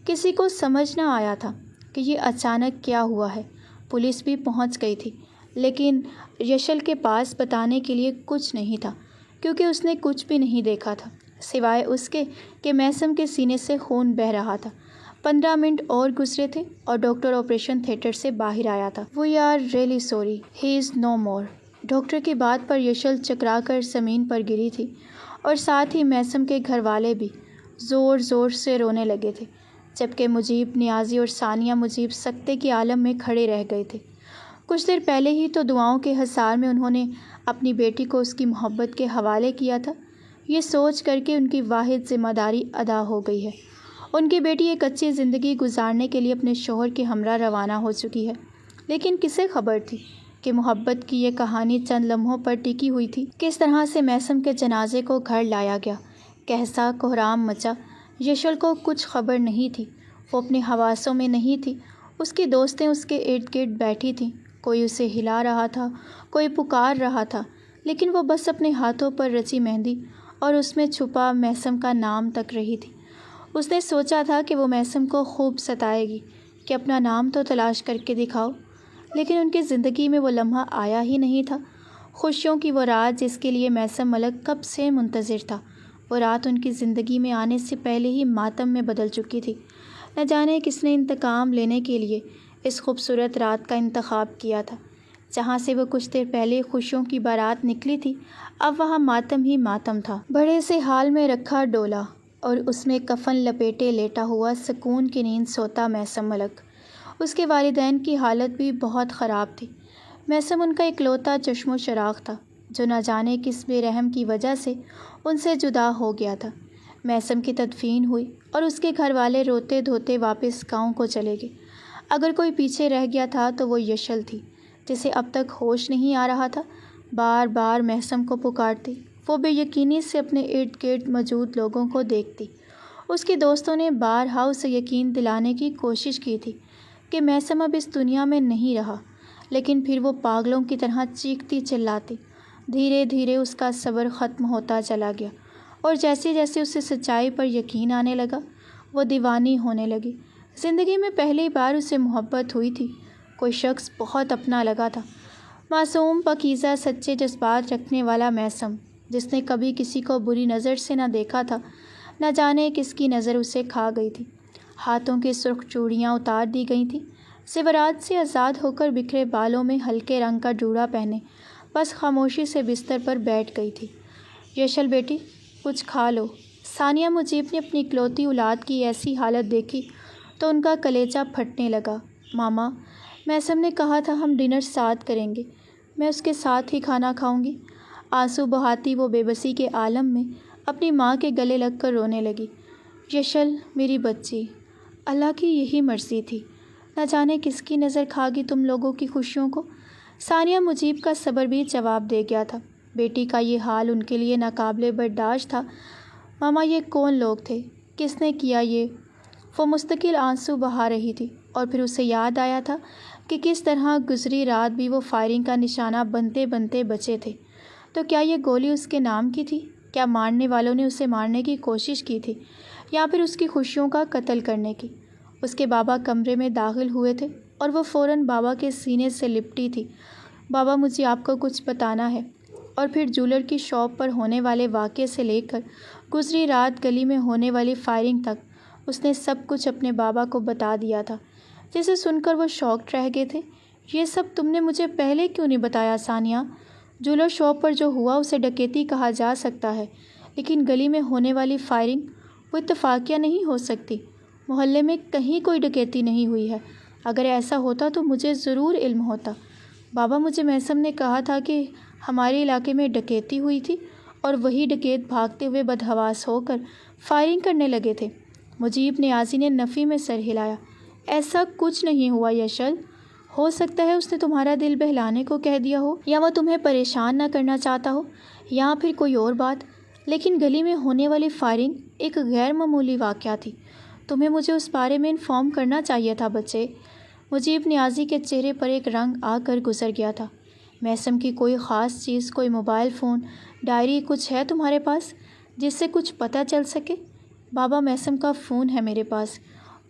S1: کسی کو سمجھ نہ آیا تھا کہ یہ اچانک کیا ہوا ہے۔ پولیس بھی پہنچ گئی تھی، لیکن یشل کے پاس بتانے کے لیے کچھ نہیں تھا، کیونکہ اس نے کچھ بھی نہیں دیکھا تھا سوائے اس کے کہ میثم کے سینے سے خون بہہ رہا تھا۔ 15 منٹ اور گزرے تھے، اور ڈاکٹر آپریشن تھیٹر سے باہر آیا تھا۔ "We are really sorry, he is no more". Doctor کی بات پر یشل چکرا کر زمین پر گری تھی، اور ساتھ ہی میثم کے گھر والے بھی زور زور سے رونے لگے تھے، جبکہ مجیب نیازی اور ثانیہ مجیب سکتے کے عالم میں کھڑے رہ گئے تھے۔ کچھ دیر پہلے ہی تو دعاؤں کے حصار میں انہوں نے اپنی بیٹی کو اس کی محبت کے حوالے کیا تھا۔ یہ سوچ کر کہ ان کی واحد ذمہ داری ادا ہو گئی ہے۔ ان کی بیٹی ایک اچھی زندگی گزارنے کے لیے اپنے شوہر کے ہمراہ روانہ ہو چکی ہے، لیکن کسے خبر تھی کہ محبت کی یہ کہانی چند لمحوں پر ٹکی ہوئی تھی۔ کس طرح سے میثم کے جنازے کو گھر لایا گیا، کیسا کوہرام مچا، یشل کو کچھ خبر نہیں تھی۔ وہ اپنے حواسوں میں نہیں تھی۔ اس کی دوستیں اس کے ارد گرد بیٹھی تھیں، کوئی اسے ہلا رہا تھا، کوئی پکار رہا تھا، لیکن وہ بس اپنے ہاتھوں پر رچی مہندی اور اس میں چھپا محسم کا نام تک رہی تھی۔ اس نے سوچا تھا کہ وہ محسم کو خوب ستائے گی کہ اپنا نام تو تلاش کر کے دکھاؤ، لیکن ان کی زندگی میں وہ لمحہ آیا ہی نہیں تھا۔ خوشیوں کی وہ رات جس کے لیے محسم ملک کب سے منتظر تھا، وہ رات ان کی زندگی میں آنے سے پہلے ہی ماتم میں بدل چکی تھی۔ نہ جانے کس نے انتقام لینے کے لیے اس خوبصورت رات کا انتخاب کیا تھا۔ جہاں سے وہ کچھ دیر پہلے خوشیوں کی بارات نکلی تھی، اب وہاں ماتم ہی ماتم تھا۔ بڑے سے حال میں رکھا ڈولا اور اس میں کفن لپیٹے لیٹا ہوا سکون کی نیند سوتا محسم ملک۔ اس کے والدین کی حالت بھی بہت خراب تھی۔ محسم ان کا اکلوتا چشم و چراغ تھا جو نہ جانے کس بے رحم کی وجہ سے ان سے جدا ہو گیا تھا۔ محسم کی تدفین ہوئی اور اس کے گھر والے روتے دھوتے واپس گاؤں کو چلے گئے۔ اگر کوئی پیچھے رہ گیا تھا تو وہ یشل تھی، جسے اب تک ہوش نہیں آ رہا تھا۔ بار بار محسم کو پکارتی، وہ بے یقینی سے اپنے ارد گرد موجود لوگوں کو دیکھتی۔ اس کے دوستوں نے بارہا اسے یقین دلانے کی کوشش کی تھی کہ محسم اب اس دنیا میں نہیں رہا، لیکن پھر وہ پاگلوں کی طرح چیختی چلاتی۔ دھیرے دھیرے اس کا صبر ختم ہوتا چلا گیا، اور جیسے جیسے اسے سچائی پر یقین آنے لگا، وہ دیوانی ہونے لگی۔ زندگی میں پہلی بار اسے محبت ہوئی تھی۔ کوئی شخص بہت اپنا لگا تھا، معصوم، پاکیزہ، سچے جذبات رکھنے والا محسم، جس نے کبھی کسی کو بری نظر سے نہ دیکھا تھا۔ نہ جانے کس کی نظر اسے کھا گئی تھی۔ ہاتھوں کی سرخ چوڑیاں اتار دی گئی تھیں، زیورات سے آزاد ہو کر بکھرے بالوں میں ہلکے رنگ کا جوڑا پہنے بس خاموشی سے بستر پر بیٹھ گئی تھی۔ یشل بیٹی، کچھ کھا لو۔ ثانیہ مجیب نے اپنی اکلوتی اولاد کی ایسی حالت دیکھی تو ان کا کلیجہ پھٹنے لگا۔ ماما، محسم نے کہا تھا ہم ڈنر ساتھ کریں گے، میں اس کے ساتھ ہی کھانا کھاؤں گی۔ آنسو بہاتی وہ بے بسی کے عالم میں اپنی ماں کے گلے لگ کر رونے لگی۔ یشل میری بچی، اللہ کی یہی مرضی تھی، نہ جانے کس کی نظر کھا گئی تم لوگوں کی خوشیوں کو۔ ثانیہ مجیب کا صبر بھی جواب دے گیا تھا۔ بیٹی کا یہ حال ان کے لیے ناقابل برداشت تھا۔ ماما، یہ کون لوگ تھے؟ کس نے کیا یہ؟ وہ مستقل آنسو بہا رہی تھی، اور پھر اسے یاد آیا تھا کہ کس طرح گزری رات بھی وہ فائرنگ کا نشانہ بنتے بنتے بچے تھے۔ تو کیا یہ گولی اس کے نام کی تھی؟ کیا مارنے والوں نے اسے مارنے کی کوشش کی تھی، یا پھر اس کی خوشیوں کا قتل کرنے کی؟ اس کے بابا کمرے میں داخل ہوئے تھے اور وہ فوراً بابا کے سینے سے لپٹی تھی۔ بابا، مجھے آپ کو کچھ بتانا ہے۔ اور پھر جولر کی شاپ پر ہونے والے واقعے سے لے کر گزری رات گلی میں ہونے والی فائرنگ تک اس نے سب کچھ اپنے بابا کو بتا دیا تھا، جسے سن کر وہ شاکڈ رہ گئے تھے۔ یہ سب تم نے مجھے پہلے کیوں نہیں بتایا ثانیہ؟ جولر شاپ پر جو ہوا اسے ڈکیتی کہا جا سکتا ہے، لیکن گلی میں ہونے والی فائرنگ وہ اتفاقیہ نہیں ہو سکتی۔ محلے میں کہیں کوئی ڈکیتی نہیں ہوئی ہے۔ اگر ایسا ہوتا تو مجھے ضرور علم ہوتا۔ بابا، مجھے محسم نے کہا تھا کہ ہمارے علاقے میں ڈکیتی ہوئی تھی اور وہی ڈکیت بھاگتے ہوئے بدحواس ہو کر فائرنگ کرنے لگے تھے۔ مجیب نیازی نے نفی میں سر ہلایا۔ ایسا کچھ نہیں ہوا یشل۔ ہو سکتا ہے اس نے تمہارا دل بہلانے کو کہہ دیا ہو، یا وہ تمہیں پریشان نہ کرنا چاہتا ہو، یا پھر کوئی اور بات، لیکن گلی میں ہونے والی فائرنگ ایک غیر معمولی واقعہ تھی۔ تمہیں مجھے اس بارے میں انفارم کرنا چاہیے تھا بچے۔ مجیب نیازی کے چہرے پر ایک رنگ آ کر گزر گیا تھا۔ محسم کی کوئی خاص چیز، کوئی موبائل فون، ڈائری، کچھ ہے تمہارے پاس جس سے کچھ پتہ چل سکے؟ بابا، محسم کا فون ہے میرے پاس۔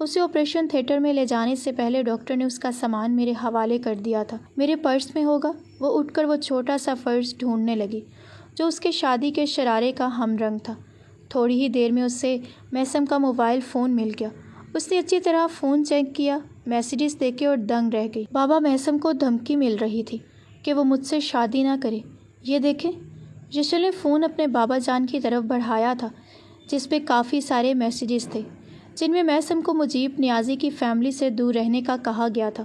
S1: اسے آپریشن تھیٹر میں لے جانے سے پہلے ڈاکٹر نے اس کا سامان میرے حوالے کر دیا تھا۔ میرے پرس میں ہوگا۔ وہ اٹھ کر وہ چھوٹا سا پرس ڈھونڈنے لگی جو اس کے شادی کے شرارے کا ہم رنگ تھا۔ تھوڑی ہی دیر میں اسے محسم کا موبائل فون مل گیا۔ اس نے اچھی طرح فون چیک کیا، میسیجز دیکھے اور دنگ رہ گئی۔ بابا، محسم کو دھمکی مل رہی تھی کہ وہ مجھ سے شادی نہ کرے۔ یہ دیکھیں۔ یشل نے فون اپنے بابا جان کی طرف بڑھایا تھا، جس پہ کافی سارے میسیجز تھے جن میں محسم کو مجیب نیازی کی فیملی سے دور رہنے کا کہا گیا تھا،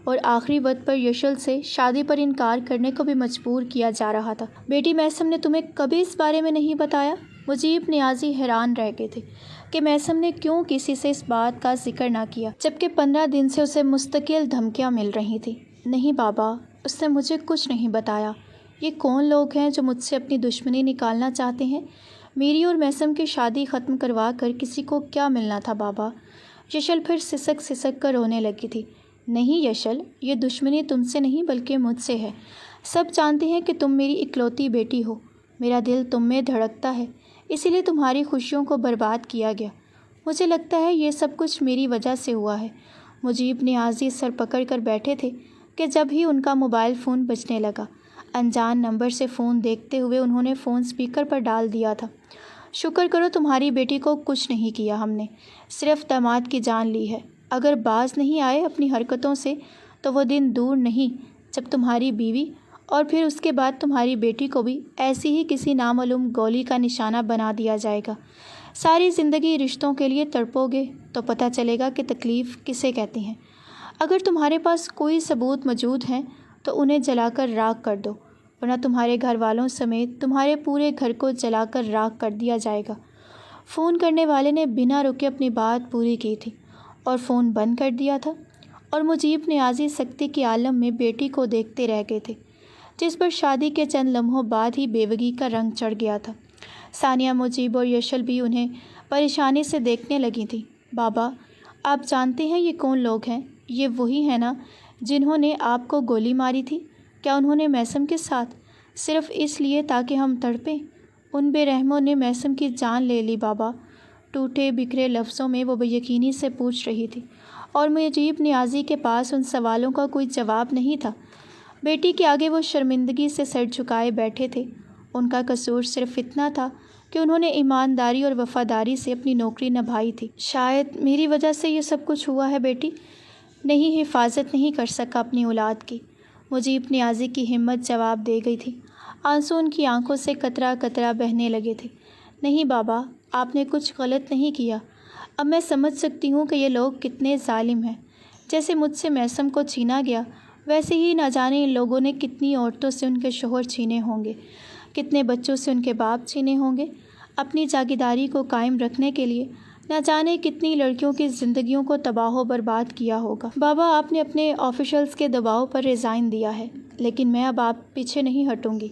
S1: اور آخری وقت پر یشل سے شادی پر انکار کرنے کو بھی مجبور کیا جا رہا تھا۔ بیٹی، محسم نے تمہیں کبھی اس بارے میں نہیں بتایا؟ مجیب نیازی حیران رہ گئے تھے کہ محسم نے کیوں کسی سے اس بات کا ذکر نہ کیا، جبکہ 15 دن سے اسے مستقل دھمکیاں مل رہی تھیں۔ نہیں بابا، اس نے مجھے کچھ نہیں بتایا۔ یہ کون لوگ ہیں جو مجھ سے اپنی دشمنی نکالنا چاہتے ہیں؟ میری اور محسم کی شادی ختم کروا کر کسی کو کیا ملنا تھا بابا؟ یشل پھر سسک کر رونے لگی تھی۔ نہیں یشل، یہ دشمنی تم سے نہیں بلکہ مجھ سے ہے۔ سب جانتے ہیں کہ تم میری اکلوتی بیٹی ہو، میرا دل تم میں دھڑکتا ہے، اسی لیے تمہاری خوشیوں کو برباد کیا گیا۔ مجھے لگتا ہے یہ سب کچھ میری وجہ سے ہوا ہے۔ مجیب نیازی سر پکڑ کر بیٹھے تھے کہ جب ہی ان کا موبائل فون بجنے لگا۔ انجان نمبر سے فون دیکھتے ہوئے انہوں نے فون اسپیکر پر ڈال دیا تھا۔ شکر کرو تمہاری بیٹی کو کچھ نہیں کیا ہم نے، صرف داماد کی جان لی ہے۔ اگر باز نہیں آئے اپنی حرکتوں سے تو وہ دن دور نہیں جب تمہاری بیوی اور پھر اس کے بعد تمہاری بیٹی کو بھی ایسی ہی کسی نامعلوم گولی کا نشانہ بنا دیا جائے گا۔ ساری زندگی رشتوں کے لیے تڑپو گے تو پتہ چلے گا کہ تکلیف کسے کہتی ہیں۔ اگر تمہارے پاس کوئی ثبوت موجود ہیں تو انہیں جلا کر راکھ کر دو، ورنہ تمہارے گھر والوں سمیت تمہارے پورے گھر کو جلا کر راکھ کر دیا جائے گا۔ فون کرنے والے نے بنا رکے اپنی بات پوری کی تھی اور فون بند کر دیا تھا، اور مجیب نیازی سکتے کے عالم میں بیٹی کو دیکھتے رہ گئے تھے، جس پر شادی کے چند لمحوں بعد ہی بیوگی کا رنگ چڑھ گیا تھا۔ ثانیہ، مجیب اور یشل بھی انہیں پریشانی سے دیکھنے لگی تھیں۔ بابا، آپ جانتے ہیں یہ کون لوگ ہیں؟ یہ وہی ہیں نا جنہوں نے آپ کو گولی ماری تھی؟ کیا انہوں نے میثم کے ساتھ صرف اس لیے تاکہ ہم تڑپیں؟ ان بے رحموں نے میثم کی جان لے لی بابا، ٹوٹے بکھرے لفظوں میں وہ بے یقینی سے پوچھ رہی تھی، اور مجیب نیازی کے پاس ان سوالوں کا کوئی جواب نہیں تھا۔ بیٹی کے آگے وہ شرمندگی سے سر جھکائے بیٹھے تھے۔ ان کا قصور صرف اتنا تھا کہ انہوں نے ایمانداری اور وفاداری سے اپنی نوکری نبھائی تھی۔ شاید میری وجہ سے یہ سب کچھ ہوا ہے بیٹی، نہیں حفاظت نہیں کر سکا اپنی اولاد کی۔ مجیب نیازی کی ہمت جواب دے گئی تھی، آنسو ان کی آنکھوں سے قطرہ قطرہ بہنے لگے تھے۔ نہیں بابا، آپ نے کچھ غلط نہیں کیا۔ اب میں سمجھ سکتی ہوں کہ یہ لوگ کتنے ظالم ہیں۔ جیسے مجھ سے میثم کو چھینا گیا، ویسے ہی نہ جانے ان لوگوں نے کتنی عورتوں سے ان کے شوہر چھینے ہوں گے، کتنے بچوں سے ان کے باپ چھینے ہوں گے۔ اپنی جاگیرداری کو قائم رکھنے کے لیے نہ جانے کتنی لڑکیوں کی زندگیوں کو تباہ و برباد کیا ہوگا۔ بابا، آپ نے اپنے آفیشلز کے دباؤ پر ریزائن دیا ہے، لیکن میں اب آپ پیچھے نہیں ہٹوں گی۔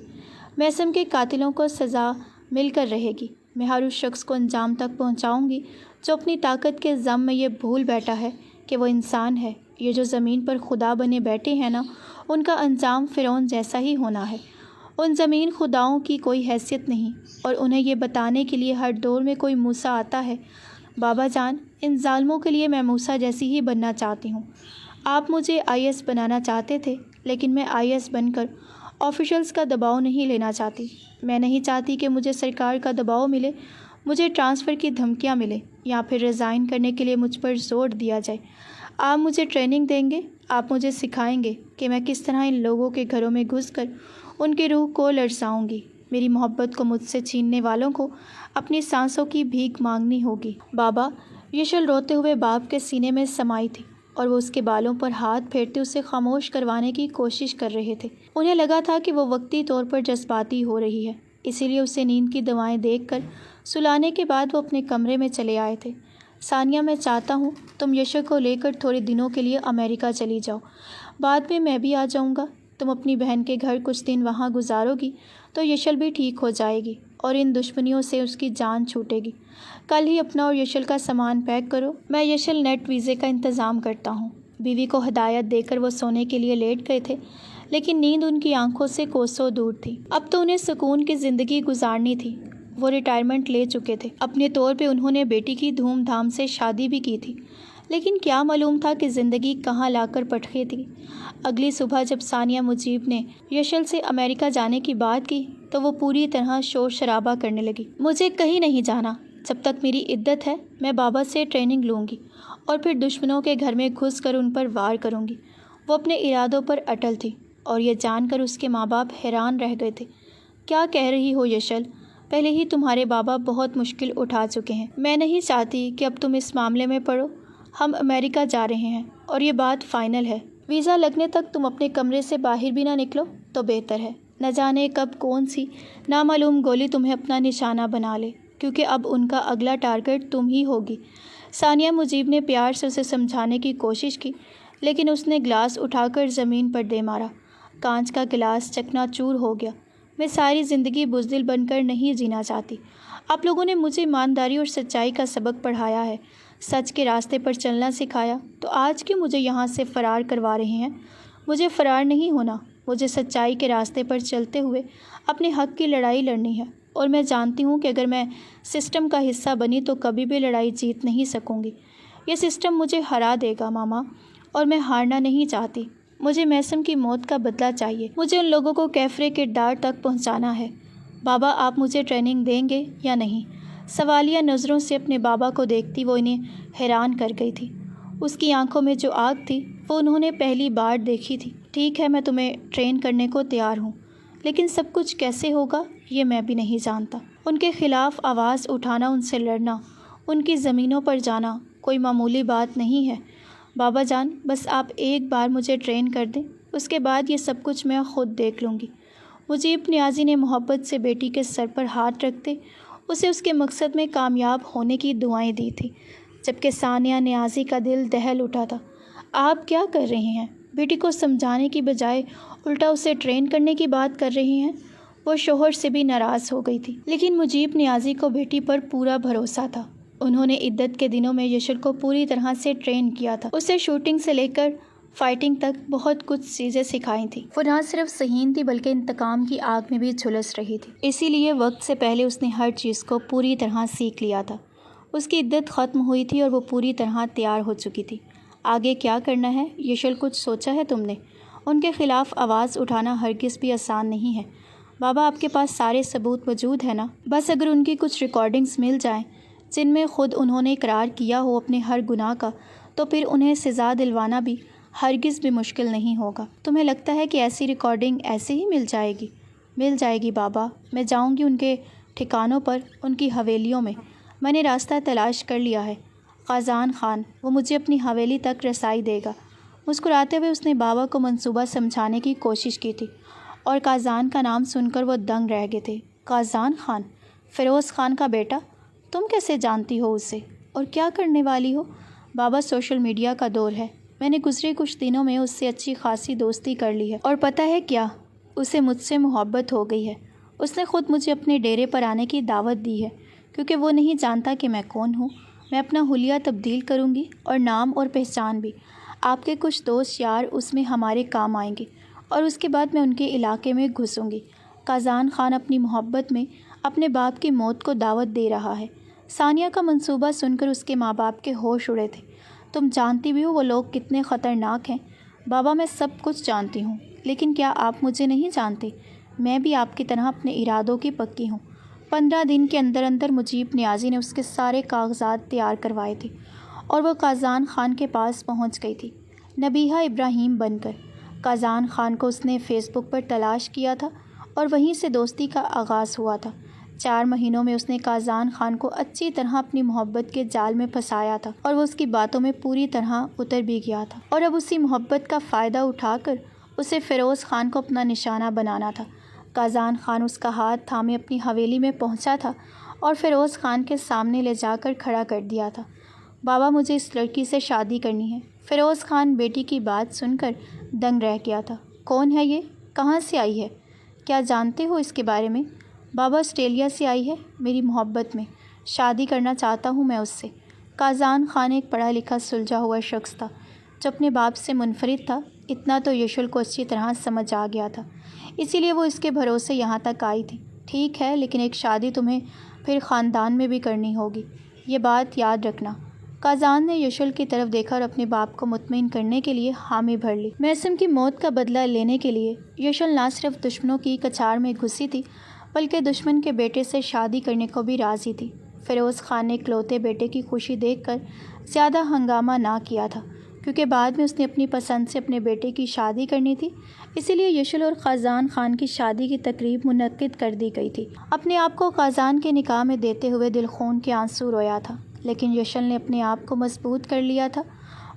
S1: میثم کے قاتلوں کو سزا مل کر رہے گی۔ میں ہر اس شخص کو انجام تک پہنچاؤں گی جو اپنی طاقت کے ضم میں یہ بھول بیٹھا ہے کہ وہ انسان ہے۔ یہ جو زمین پر خدا بنے بیٹھے ہیں نا، ان کا انجام فرعون جیسا ہی ہونا ہے۔ ان زمین خداؤں کی کوئی حیثیت نہیں، اور انہیں یہ بتانے کے لیے ہر دور میں کوئی موسیٰ آتا ہے۔ بابا جان، ان ظالموں کے لیے میں موسیٰ جیسی ہی بننا چاہتی ہوں۔ آپ مجھے IAS بنانا چاہتے تھے، لیکن میں IAS بن کر آفیشلز کا دباؤ نہیں لینا چاہتی۔ میں نہیں چاہتی کہ مجھے سرکار کا دباؤ ملے، مجھے ٹرانسفر کی دھمکیاں ملیں، یا پھر ریزائن کرنے کے لیے مجھ پر زور دیا جائے۔ آپ مجھے ٹریننگ دیں گے، آپ مجھے سکھائیں گے کہ میں کس طرح ان لوگوں کے گھروں میں گھس کر ان کی روح کو لرزاؤں گی۔ میری محبت کو مجھ سے چھیننے والوں کو اپنی سانسوں کی بھیک مانگنی ہوگی۔ بابا، یشل روتے ہوئے باپ کے سینے میں سمائی تھی، اور وہ اس کے بالوں پر ہاتھ پھیرتے اسے خاموش کروانے کی کوشش کر رہے تھے۔ انہیں لگا تھا کہ وہ وقتی طور پر جذباتی ہو رہی ہے، اسی لیے اسے نیند کی دوائیں دیکھ کر سلانے کے بعد وہ اپنے کمرے میں چلے آئے تھے۔ ثانیہ، میں چاہتا ہوں تم یشل کو لے کر تھوڑے دنوں کے لیے امریکہ چلی جاؤ، بعد میں بھی آ جاؤں گا۔ تم اپنی بہن کے گھر کچھ دن وہاں گزارو گی تو یشل بھی ٹھیک ہو جائے گی اور ان دشمنیوں سے اس کی جان چھوٹے گی۔ کل ہی اپنا اور یشل کا سامان پیک کرو، میں یشل نیٹ ویزے کا انتظام کرتا ہوں۔ بیوی کو ہدایت دے کر وہ سونے کے لیے لیٹ گئے تھے، لیکن نیند ان کی آنکھوں سے کوسوں دور تھی۔ اب تو انہیں سکون کی زندگی گزارنی تھی۔ وہ ریٹائرمنٹ لے چکے تھے۔ اپنے طور پہ انہوں نے بیٹی کی دھوم دھام سے شادی بھی کی تھی، لیکن کیا معلوم تھا کہ زندگی کہاں لا کر پٹکے تھی۔ اگلی صبح جب ثانیہ مجیب نے یشل سے امریکہ جانے کی بات کی تو وہ پوری طرح شور شرابہ کرنے لگی۔ مجھے کہیں نہیں جانا، جب تک میری عدت ہے میں بابا سے ٹریننگ لوں گی اور پھر دشمنوں کے گھر میں گھس کر ان پر وار کروں گی۔ وہ اپنے ارادوں پر اٹل تھی، اور یہ جان کر اس کے ماں باپ حیران رہ گئے تھے۔ کیا کہہ رہی ہو یشل؟ پہلے ہی تمہارے بابا بہت مشکل اٹھا چکے ہیں۔ میں نہیں چاہتی کہ اب تم اس معاملے میں پڑو۔ ہم امریکہ جا رہے ہیں اور یہ بات فائنل ہے۔ ویزا لگنے تک تم اپنے کمرے سے باہر بھی نہ نکلو تو بہتر ہے۔ نہ جانے کب کون سی نامعلوم گولی تمہیں اپنا نشانہ بنا لے، کیونکہ اب ان کا اگلا ٹارگٹ تم ہی ہوگی۔ ثانیہ مجیب نے پیار سے اسے سمجھانے کی کوشش کی، لیکن اس نے گلاس اٹھا کر زمین پر دے مارا۔ کانچ کا گلاس چکنا چور ہو گیا۔ میں ساری زندگی بزدل بن کر نہیں جینا چاہتی۔ آپ لوگوں نے مجھے ایمانداری اور سچائی کا سبق پڑھایا ہے، سچ کے راستے پر چلنا سکھایا، تو آج کیوں مجھے یہاں سے فرار کروا رہے ہیں؟ مجھے فرار نہیں ہونا، مجھے سچائی کے راستے پر چلتے ہوئے اپنے حق کی لڑائی لڑنی ہے، اور میں جانتی ہوں کہ اگر میں سسٹم کا حصہ بنی تو کبھی بھی لڑائی جیت نہیں سکوں گی۔ یہ سسٹم مجھے ہرا دے گا ماما، اور میں ہارنا نہیں چاہتی۔ مجھے میسم کی موت کا بدلہ چاہیے۔ مجھے ان لوگوں کو کیفرے کے ڈار تک پہنچانا ہے۔ بابا، آپ مجھے ٹریننگ دیں گے یا نہیں؟ سوالیہ نظروں سے اپنے بابا کو دیکھتی وہ انہیں حیران کر گئی تھی۔ اس کی آنکھوں میں جو آگ تھی وہ انہوں نے پہلی بار دیکھی تھی۔ ٹھیک ہے، میں تمہیں ٹرین کرنے کو تیار ہوں، لیکن سب کچھ کیسے ہوگا یہ میں بھی نہیں جانتا۔ ان کے خلاف آواز اٹھانا، ان سے لڑنا، ان کی زمینوں پر جانا کوئی معمولی بات نہیں ہے۔ بابا جان، بس آپ ایک بار مجھے ٹرین کر دیں، اس کے بعد یہ سب کچھ میں خود دیکھ لوں گی۔ مجیب نیازی نے محبت سے بیٹی کے سر پر ہاتھ رکھتے اسے اس کے مقصد میں کامیاب ہونے کی دعائیں دی تھی، جبکہ ثانیہ نیازی کا دل دہل اٹھا تھا۔ آپ کیا کر رہی ہیں؟ بیٹی کو سمجھانے کی بجائے الٹا اسے ٹرین کرنے کی بات کر رہی ہیں۔ وہ شوہر سے بھی ناراض ہو گئی تھی، لیکن مجیب نیازی کو بیٹی پر پورا بھروسہ تھا۔ انہوں نے عدت کے دنوں میں یشل کو پوری طرح سے ٹرین کیا تھا، اسے شوٹنگ سے لے کر فائٹنگ تک بہت کچھ چیزیں سکھائی تھیں۔ وہ نہ صرف ذہین تھی بلکہ انتقام کی آگ میں بھی جھلس رہی تھی، اسی لیے وقت سے پہلے اس نے ہر چیز کو پوری طرح سیکھ لیا تھا۔ اس کی عدت ختم ہوئی تھی اور وہ پوری طرح تیار ہو چکی تھی۔ آگے کیا کرنا ہے یشل، کچھ سوچا ہے تم نے؟ ان کے خلاف آواز اٹھانا ہرگز بھی آسان نہیں ہے۔ بابا، آپ کے پاس سارے ثبوت موجود ہیں نا؟ بس اگر ان کی کچھ ریکارڈنگز مل جائیں جن میں خود انہوں نے اقرار کیا ہو اپنے ہر گناہ کا، تو پھر انہیں سزا دلوانا بھی ہرگز بھی مشکل نہیں ہوگا۔ تمہیں لگتا ہے کہ ایسی ریکارڈنگ ایسے ہی مل جائے گی؟ مل جائے گی بابا، میں جاؤں گی ان کے ٹھکانوں پر، ان کی حویلیوں میں نے راستہ تلاش کر لیا ہے۔ قازان خان، وہ مجھے اپنی حویلی تک رسائی دے گا۔ مسکراتے ہوئے اس نے بابا کو منصوبہ سمجھانے کی کوشش کی تھی، اور قازان کا نام سن کر وہ دنگ رہ گئے تھے۔ قازان خان؟ فیروز خان کا بیٹا؟ تم کیسے جانتی ہو اسے، اور کیا کرنے والی ہو؟ بابا، سوشل میڈیا کا دور ہے، میں نے گزرے کچھ دنوں میں اس سے اچھی خاصی دوستی کر لی ہے، اور پتہ ہے کیا، اسے مجھ سے محبت ہو گئی ہے۔ اس نے خود مجھے اپنے ڈیرے پر آنے کی دعوت دی ہے، کیونکہ وہ نہیں جانتا کہ میں کون ہوں۔ میں اپنا حلیہ تبدیل کروں گی، اور نام اور پہچان بھی۔ آپ کے کچھ دوست یار اس میں ہمارے کام آئیں گے، اور اس کے بعد میں ان کے علاقے میں گھسوں گی۔ قازان خان اپنی محبت میں اپنے باپ کی موت کو دعوت دے رہا ہے۔ ثانیہ کا منصوبہ سن کر اس کے ماں باپ کے ہوش اڑے تھے۔ تم جانتی بھی ہو وہ لوگ کتنے خطرناک ہیں؟ بابا، میں سب کچھ جانتی ہوں، لیکن کیا آپ مجھے نہیں جانتے؟ میں بھی آپ کی طرح اپنے ارادوں کی پکی ہوں۔ 15 دن کے اندر اندر مجیب نیازی نے اس کے سارے کاغذات تیار کروائے تھے، اور وہ قازان خان کے پاس پہنچ گئی تھی، نبیہہ ابراہیم بن کر۔ قازان خان کو اس نے فیس بک پر تلاش کیا تھا، اور وہیں سے دوستی کا آغاز ہوا تھا۔ 4 مہینوں میں اس نے قازان خان کو اچھی طرح اپنی محبت کے جال میں پھنسایا تھا، اور وہ اس کی باتوں میں پوری طرح اتر بھی گیا تھا، اور اب اسی محبت کا فائدہ اٹھا کر اسے فیروز خان کو اپنا نشانہ بنانا تھا۔ قازان خان اس کا ہاتھ تھامے اپنی حویلی میں پہنچا تھا، اور فیروز خان کے سامنے لے جا کر کھڑا کر دیا تھا۔ بابا، مجھے اس لڑکی سے شادی کرنی ہے۔ فیروز خان بیٹی کی بات سن کر دنگ رہ گیا تھا۔ کون ہے یہ؟ کہاں سے آئی ہے؟ کیا جانتے ہو اس کے بارے میں؟ بابا، آسٹریلیا سے آئی ہے، میری محبت میں شادی کرنا چاہتا ہوں میں اس سے۔ قازان خان ایک پڑھا لکھا سلجھا ہوا شخص تھا جو اپنے باپ سے منفرد تھا۔ اتنا تو یشل کو اچھی طرح سمجھ آ گیا تھا، اسی لیے وہ اس کے بھروسے یہاں تک آئی تھی۔ ٹھیک ہے، لیکن ایک شادی تمہیں پھر خاندان میں بھی کرنی ہوگی، یہ بات یاد رکھنا۔ قازان نے یشل کی طرف دیکھا اور اپنے باپ کو مطمئن کرنے کے لیے حامی بھر لی۔ میسم کی موت کا بدلہ لینے کے لیے یشل نہ صرف دشمنوں کی کچار میں گھسی تھی بلکہ دشمن کے بیٹے سے شادی کرنے کو بھی راضی تھی۔ فیروز خان نے اکلوتے بیٹے کی خوشی دیکھ کر زیادہ ہنگامہ نہ کیا تھا، کیونکہ بعد میں اس نے اپنی پسند سے اپنے بیٹے کی شادی کرنی تھی، اسی لیے یشل اور قازان خان کی شادی کی تقریب منعقد کر دی گئی تھی۔ اپنے آپ کو قازان کے نکاح میں دیتے ہوئے دل خون کے آنسو رویا تھا، لیکن یشل نے اپنے آپ کو مضبوط کر لیا تھا۔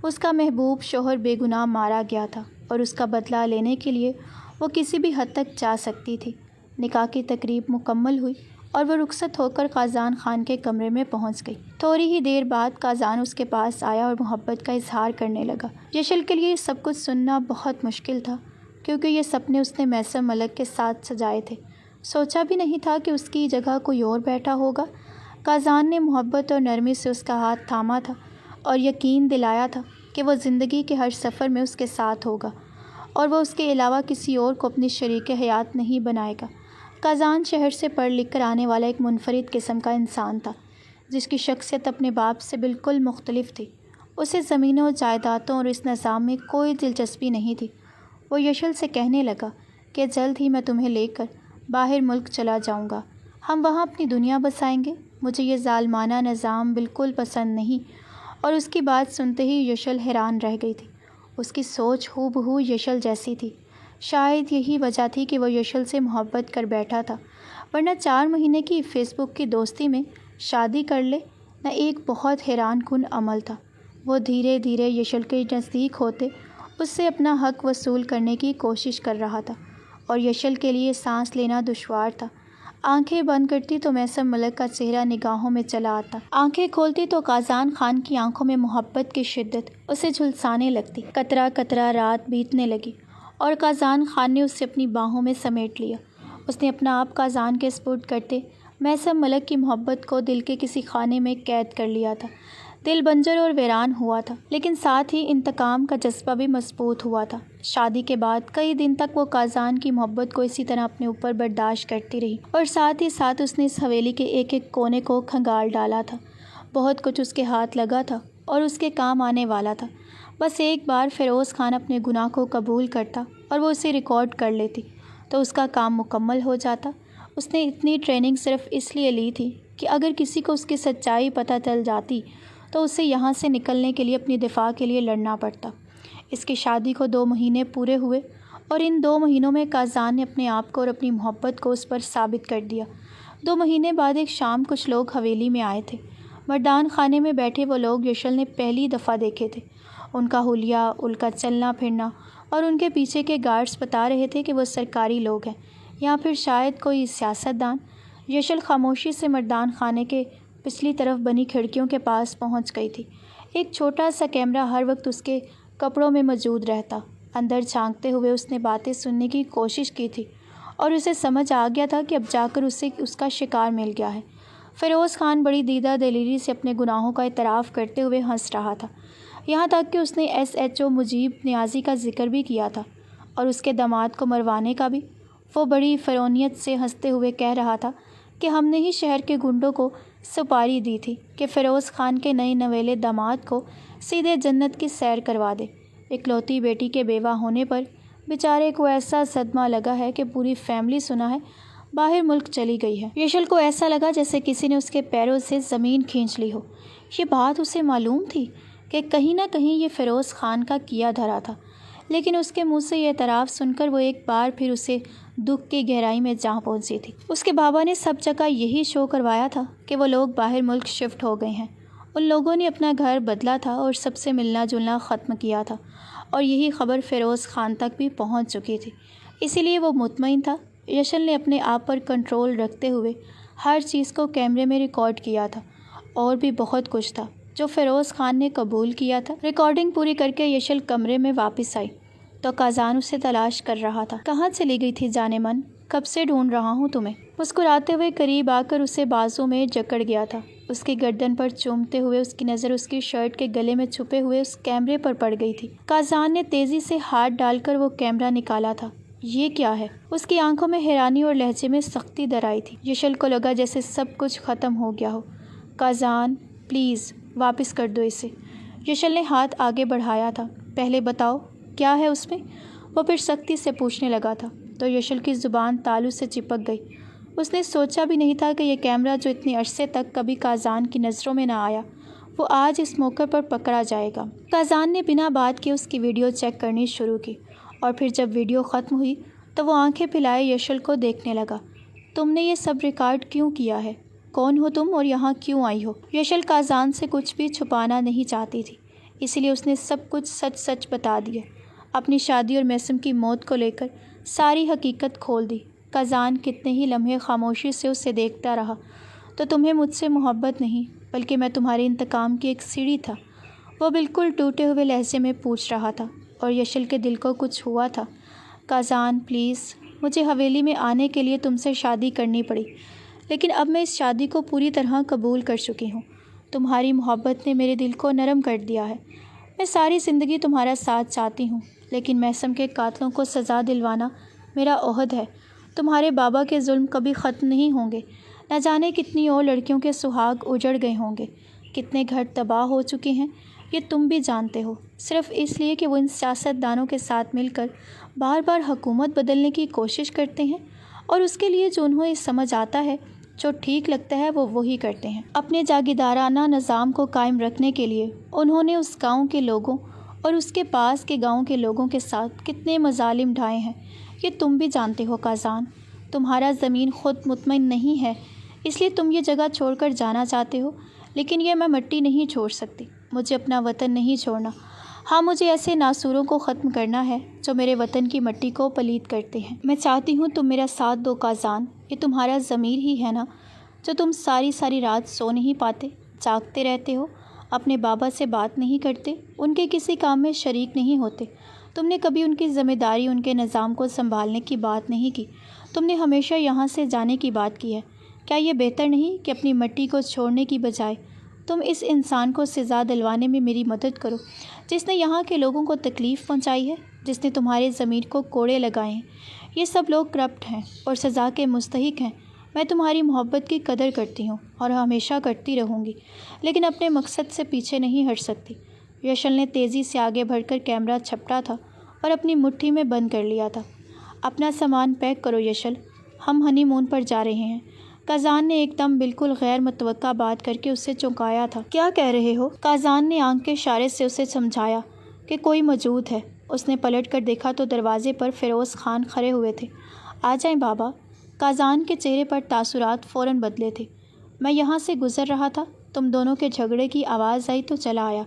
S1: اس کا محبوب شوہر بے گناہ مارا گیا تھا، اور اس کا بدلہ لینے کے لیے وہ کسی بھی حد تک جا سکتی تھی۔ نکاح کی تقریب مکمل ہوئی اور وہ رخصت ہو کر قازان خان کے کمرے میں پہنچ گئی۔ تھوڑی ہی دیر بعد قازان اس کے پاس آیا اور محبت کا اظہار کرنے لگا۔ یشل کے لیے یہ سب کچھ سننا بہت مشکل تھا، کیونکہ یہ سپنے اس نے میسم ملک کے ساتھ سجائے تھے۔ سوچا بھی نہیں تھا کہ اس کی جگہ کوئی اور بیٹھا ہوگا۔ قازان نے محبت اور نرمی سے اس کا ہاتھ تھاما تھا اور یقین دلایا تھا کہ وہ زندگی کے ہر سفر میں اس کے ساتھ ہوگا، اور وہ اس کے علاوہ کسی اور کو اپنی شریک حیات نہیں بنائے گا۔ کازان شہر سے پڑھ لکھ کر آنے والا ایک منفرد قسم کا انسان تھا، جس کی شخصیت اپنے باپ سے بالکل مختلف تھی۔ اسے زمینوں، جائیدادوں اور اس نظام میں کوئی دلچسپی نہیں تھی۔ وہ یشل سے کہنے لگا کہ جلد ہی میں تمہیں لے کر باہر ملک چلا جاؤں گا، ہم وہاں اپنی دنیا بسائیں گے، مجھے یہ ظالمانہ نظام بالکل پسند نہیں۔ اور اس کی بات سنتے ہی یشل حیران رہ گئی تھی۔ اس کی سوچ ہو بہو یشل جیسی تھی۔ شاید یہی وجہ تھی کہ وہ یشل سے محبت کر بیٹھا تھا، ورنہ 4 مہینے کی فیس بک کی دوستی میں شادی کر لے نہ ایک بہت حیران کن عمل تھا۔ وہ دھیرے دھیرے یشل کے نزدیک ہوتے اس سے اپنا حق وصول کرنے کی کوشش کر رہا تھا، اور یشل کے لیے سانس لینا دشوار تھا۔ آنکھیں بند کرتی تو میثم ملک کا چہرہ نگاہوں میں چلا آتا، آنکھیں کھولتی تو کازان خان کی آنکھوں میں محبت کی شدت اسے جھلسانے لگتی۔ قطرہ قطرہ رات بیتنے لگی اور کازان خان نے اسے اپنی باہوں میں سمیٹ لیا۔ اس نے اپنا آپ کازان کے سپرد کرتے میثم ملک کی محبت کو دل کے کسی خانے میں قید کر لیا تھا۔ دل بنجر اور ویران ہوا تھا، لیکن ساتھ ہی انتقام کا جذبہ بھی مضبوط ہوا تھا۔ شادی کے بعد کئی دن تک وہ کازان کی محبت کو اسی طرح اپنے اوپر برداشت کرتی رہی، اور ساتھ ہی ساتھ اس نے اس حویلی کے ایک ایک کونے کو کھنگال ڈالا تھا۔ بہت کچھ اس کے ہاتھ لگا تھا اور اس کے کام آنے والا تھا۔ بس ایک بار فیروز خان اپنے گناہ کو قبول کرتا اور وہ اسے ریکارڈ کر لیتی تو اس کا کام مکمل ہو جاتا۔ اس نے اتنی ٹریننگ صرف اس لیے لی تھی کہ اگر کسی کو اس کی سچائی پتہ چل جاتی تو اسے یہاں سے نکلنے کے لیے اپنی دفاع کے لیے لڑنا پڑتا۔ اس کی شادی کو 2 مہینے پورے ہوئے اور ان 2 مہینوں میں کازان نے اپنے آپ کو اور اپنی محبت کو اس پر ثابت کر دیا۔ 2 مہینے بعد ایک شام کچھ لوگ حویلی میں آئے تھے۔ مردان خانے میں بیٹھے وہ لوگ یشل نے پہلی دفعہ دیکھے تھے۔ ان کا حلیہ، ان کا چلنا پھرنا اور ان کے پیچھے کے گارڈز بتا رہے تھے کہ وہ سرکاری لوگ ہیں یا پھر شاید کوئی سیاست دان۔ یشل خاموشی سے مردان خانے کے پچھلی طرف بنی کھڑکیوں کے پاس پہنچ گئی تھی۔ ایک چھوٹا سا کیمرہ ہر وقت اس کے کپڑوں میں موجود رہتا۔ اندر جھانکتے ہوئے اس نے باتیں سننے کی کوشش کی تھی اور اسے سمجھ آ گیا تھا کہ اب جا کر اسے اس کا شکار مل گیا ہے۔ فیروز خان بڑی دیدہ دلیری سے اپنے گناہوں کا اعتراف کرتے ہوئے ہنس رہا تھا، یہاں تک کہ اس نے SHO مجیب نیازی کا ذکر بھی کیا تھا اور اس کے داماد کو مروانے کا بھی۔ وہ بڑی فرونیت سے ہنستے ہوئے کہہ رہا تھا کہ ہم نے ہی شہر کے گنڈوں کو سپاری دی تھی کہ فیروز خان کے نئے نویلے داماد کو سیدھے جنت کی سیر کروا دے۔ اکلوتی بیٹی کے بیوہ ہونے پر بیچارے کو ایسا صدمہ لگا ہے کہ پوری فیملی سنا ہے باہر ملک چلی گئی ہے۔ یشل کو ایسا لگا جیسے کسی نے اس کے پیروں سے زمین کھینچ لی ہو۔ یہ بات اسے معلوم تھی کہ کہیں نہ کہیں یہ فیروز خان کا کیا دھرا تھا، لیکن اس کے منہ سے یہ اعتراف سن کر وہ ایک بار پھر اسے دکھ کی گہرائی میں جا پہنچی تھی۔ اس کے بابا نے سب جگہ یہی شو کروایا تھا کہ وہ لوگ باہر ملک شفٹ ہو گئے ہیں۔ ان لوگوں نے اپنا گھر بدلا تھا اور سب سے ملنا جلنا ختم کیا تھا، اور یہی خبر فیروز خان تک بھی پہنچ چکی تھی۔ اسی لیے وہ مطمئن تھا۔ یشل نے اپنے آپ پر کنٹرول رکھتے ہوئے ہر چیز کو کیمرے میں ریکارڈ کیا تھا، اور بھی بہت کچھ تھا جو فیروز خان نے قبول کیا تھا۔ ریکارڈنگ پوری کر کے یشل کمرے میں واپس آئی تو کازان اسے تلاش کر رہا تھا۔ کہاں چلی گئی تھی جانے من؟ کب سے ڈھونڈ رہا ہوں تمہیں۔ مسکراتے ہوئے قریب آ کر اسے بازو میں جکڑ گیا تھا۔ اس کی گردن پر چومتے ہوئے اس کی نظر اس کی شرٹ کے گلے میں چھپے ہوئے اس کیمرے پر پڑ گئی تھی۔ کازان نے تیزی سے ہاتھ ڈال کر وہ کیمرہ نکالا تھا۔ یہ کیا ہے؟ اس کی آنکھوں میں حیرانی اور لہجے میں سختی در آئی تھی۔ یشل کو لگا جیسے سب کچھ ختم ہو گیا ہو۔ کازان پلیز واپس کر دو اسے۔ یشل نے ہاتھ آگے بڑھایا تھا۔ پہلے بتاؤ کیا ہے اس میں؟ وہ پھر سختی سے پوچھنے لگا تھا تو یشل کی زبان تالو سے چپک گئی۔ اس نے سوچا بھی نہیں تھا کہ یہ کیمرہ جو اتنے عرصے تک کبھی کازان کی نظروں میں نہ آیا، وہ آج اس موقع پر پکڑا جائے گا۔ کازان نے بنا بات کے اس کی ویڈیو چیک کرنی شروع کی، اور پھر جب ویڈیو ختم ہوئی تو وہ آنکھیں پھیلائے یشل کو دیکھنے لگا۔ تم نے یہ سب ریکارڈ کیوں کیا ہے؟ کون ہو تم اور یہاں کیوں آئی ہو؟ یشل کازان سے کچھ بھی چھپانا نہیں چاہتی تھی، اسی لیے اس نے سب کچھ سچ سچ بتا دیا۔ اپنی شادی اور میثم کی موت کو لے کر ساری حقیقت کھول دی۔ کازان کتنے ہی لمحے خاموشی سے اسے دیکھتا رہا۔ تو تمہیں مجھ سے محبت نہیں بلکہ میں تمہارے انتقام کی ایک سیڑھی تھا، وہ بالکل ٹوٹے ہوئے لہجے میں پوچھ رہا تھا، اور یشل کے دل کو کچھ ہوا تھا۔ کازان پلیز، مجھے حویلی میں آنے کے لیے تم سے شادی کرنی پڑی، لیکن اب میں اس شادی کو پوری طرح قبول کر چکی ہوں۔ تمہاری محبت نے میرے دل کو نرم کر دیا ہے۔ میں ساری زندگی تمہارا ساتھ چاہتی ہوں، لیکن محسم کے قاتلوں کو سزا دلوانا میرا عہد ہے۔ تمہارے بابا کے ظلم کبھی ختم نہیں ہوں گے۔ نہ جانے کتنی اور لڑکیوں کے سہاگ اجڑ گئے ہوں گے، کتنے گھر تباہ ہو چکے ہیں، یہ تم بھی جانتے ہو، صرف اس لیے کہ وہ ان سیاست دانوں کے ساتھ مل کر بار بار حکومت بدلنے کی کوشش کرتے ہیں، اور اس کے لیے جو انہیں سمجھ آتا ہے، جو ٹھیک لگتا ہے، وہ وہی کرتے ہیں۔ اپنے جاگیردارانہ نظام کو قائم رکھنے کے لیے انہوں نے اس گاؤں کے لوگوں اور اس کے پاس کے گاؤں کے لوگوں کے ساتھ کتنے مظالم ڈھائے ہیں، یہ تم بھی جانتے ہو قازان۔ تمہارا زمین خود مطمئن نہیں ہے، اس لیے تم یہ جگہ چھوڑ کر جانا چاہتے ہو، لیکن یہ میں مٹی نہیں چھوڑ سکتی، مجھے اپنا وطن نہیں چھوڑنا۔ ہاں، مجھے ایسے ناسوروں کو ختم کرنا ہے جو میرے وطن کی مٹی کو پلید کرتے ہیں۔ میں چاہتی ہوں تم میرا ساتھ دو قازان، یہ تمہارا ضمیر ہی ہے نا، جو تم ساری رات سو نہیں پاتے، جاگتے رہتے ہو، اپنے بابا سے بات نہیں کرتے، ان کے کسی کام میں شریک نہیں ہوتے۔ تم نے کبھی ان کی ذمہ داری، ان کے نظام کو سنبھالنے کی بات نہیں کی، تم نے ہمیشہ یہاں سے جانے کی بات کی ہے۔ کیا یہ بہتر نہیں کہ اپنی مٹی کو چھوڑنے کی بجائے تم اس انسان کو سزا دلوانے میں میری مدد کرو جس نے یہاں کے لوگوں کو تکلیف پہنچائی ہے، جس نے تمہارے ضمیر کو کوڑے لگائے ہیں؟ یہ سب لوگ کرپٹ ہیں اور سزا کے مستحق ہیں۔ میں تمہاری محبت کی قدر کرتی ہوں اور ہمیشہ کرتی رہوں گی، لیکن اپنے مقصد سے پیچھے نہیں ہٹ سکتی۔ یشل نے تیزی سے آگے بڑھ کر کیمرہ چھپٹا تھا اور اپنی مٹھی میں بند کر لیا تھا۔ اپنا سامان پیک کرو یشل، ہم ہنی مون پر جا رہے ہیں۔ قازان نے ایک دم بالکل غیر متوقع بات کر کے اسے چونکایا تھا۔ کیا کہہ رہے ہو؟ قازان نے آنکھ کے اشارے سے اسے سمجھایا کہ کوئی موجود ہے۔ اس نے پلٹ کر دیکھا تو دروازے پر فیروز خان کھڑے ہوئے تھے۔ آ جائیں بابا۔ قازان کے چہرے پر تاثرات فوراً بدلے تھے۔ میں یہاں سے گزر رہا تھا، تم دونوں کے جھگڑے کی آواز آئی تو چلا آیا۔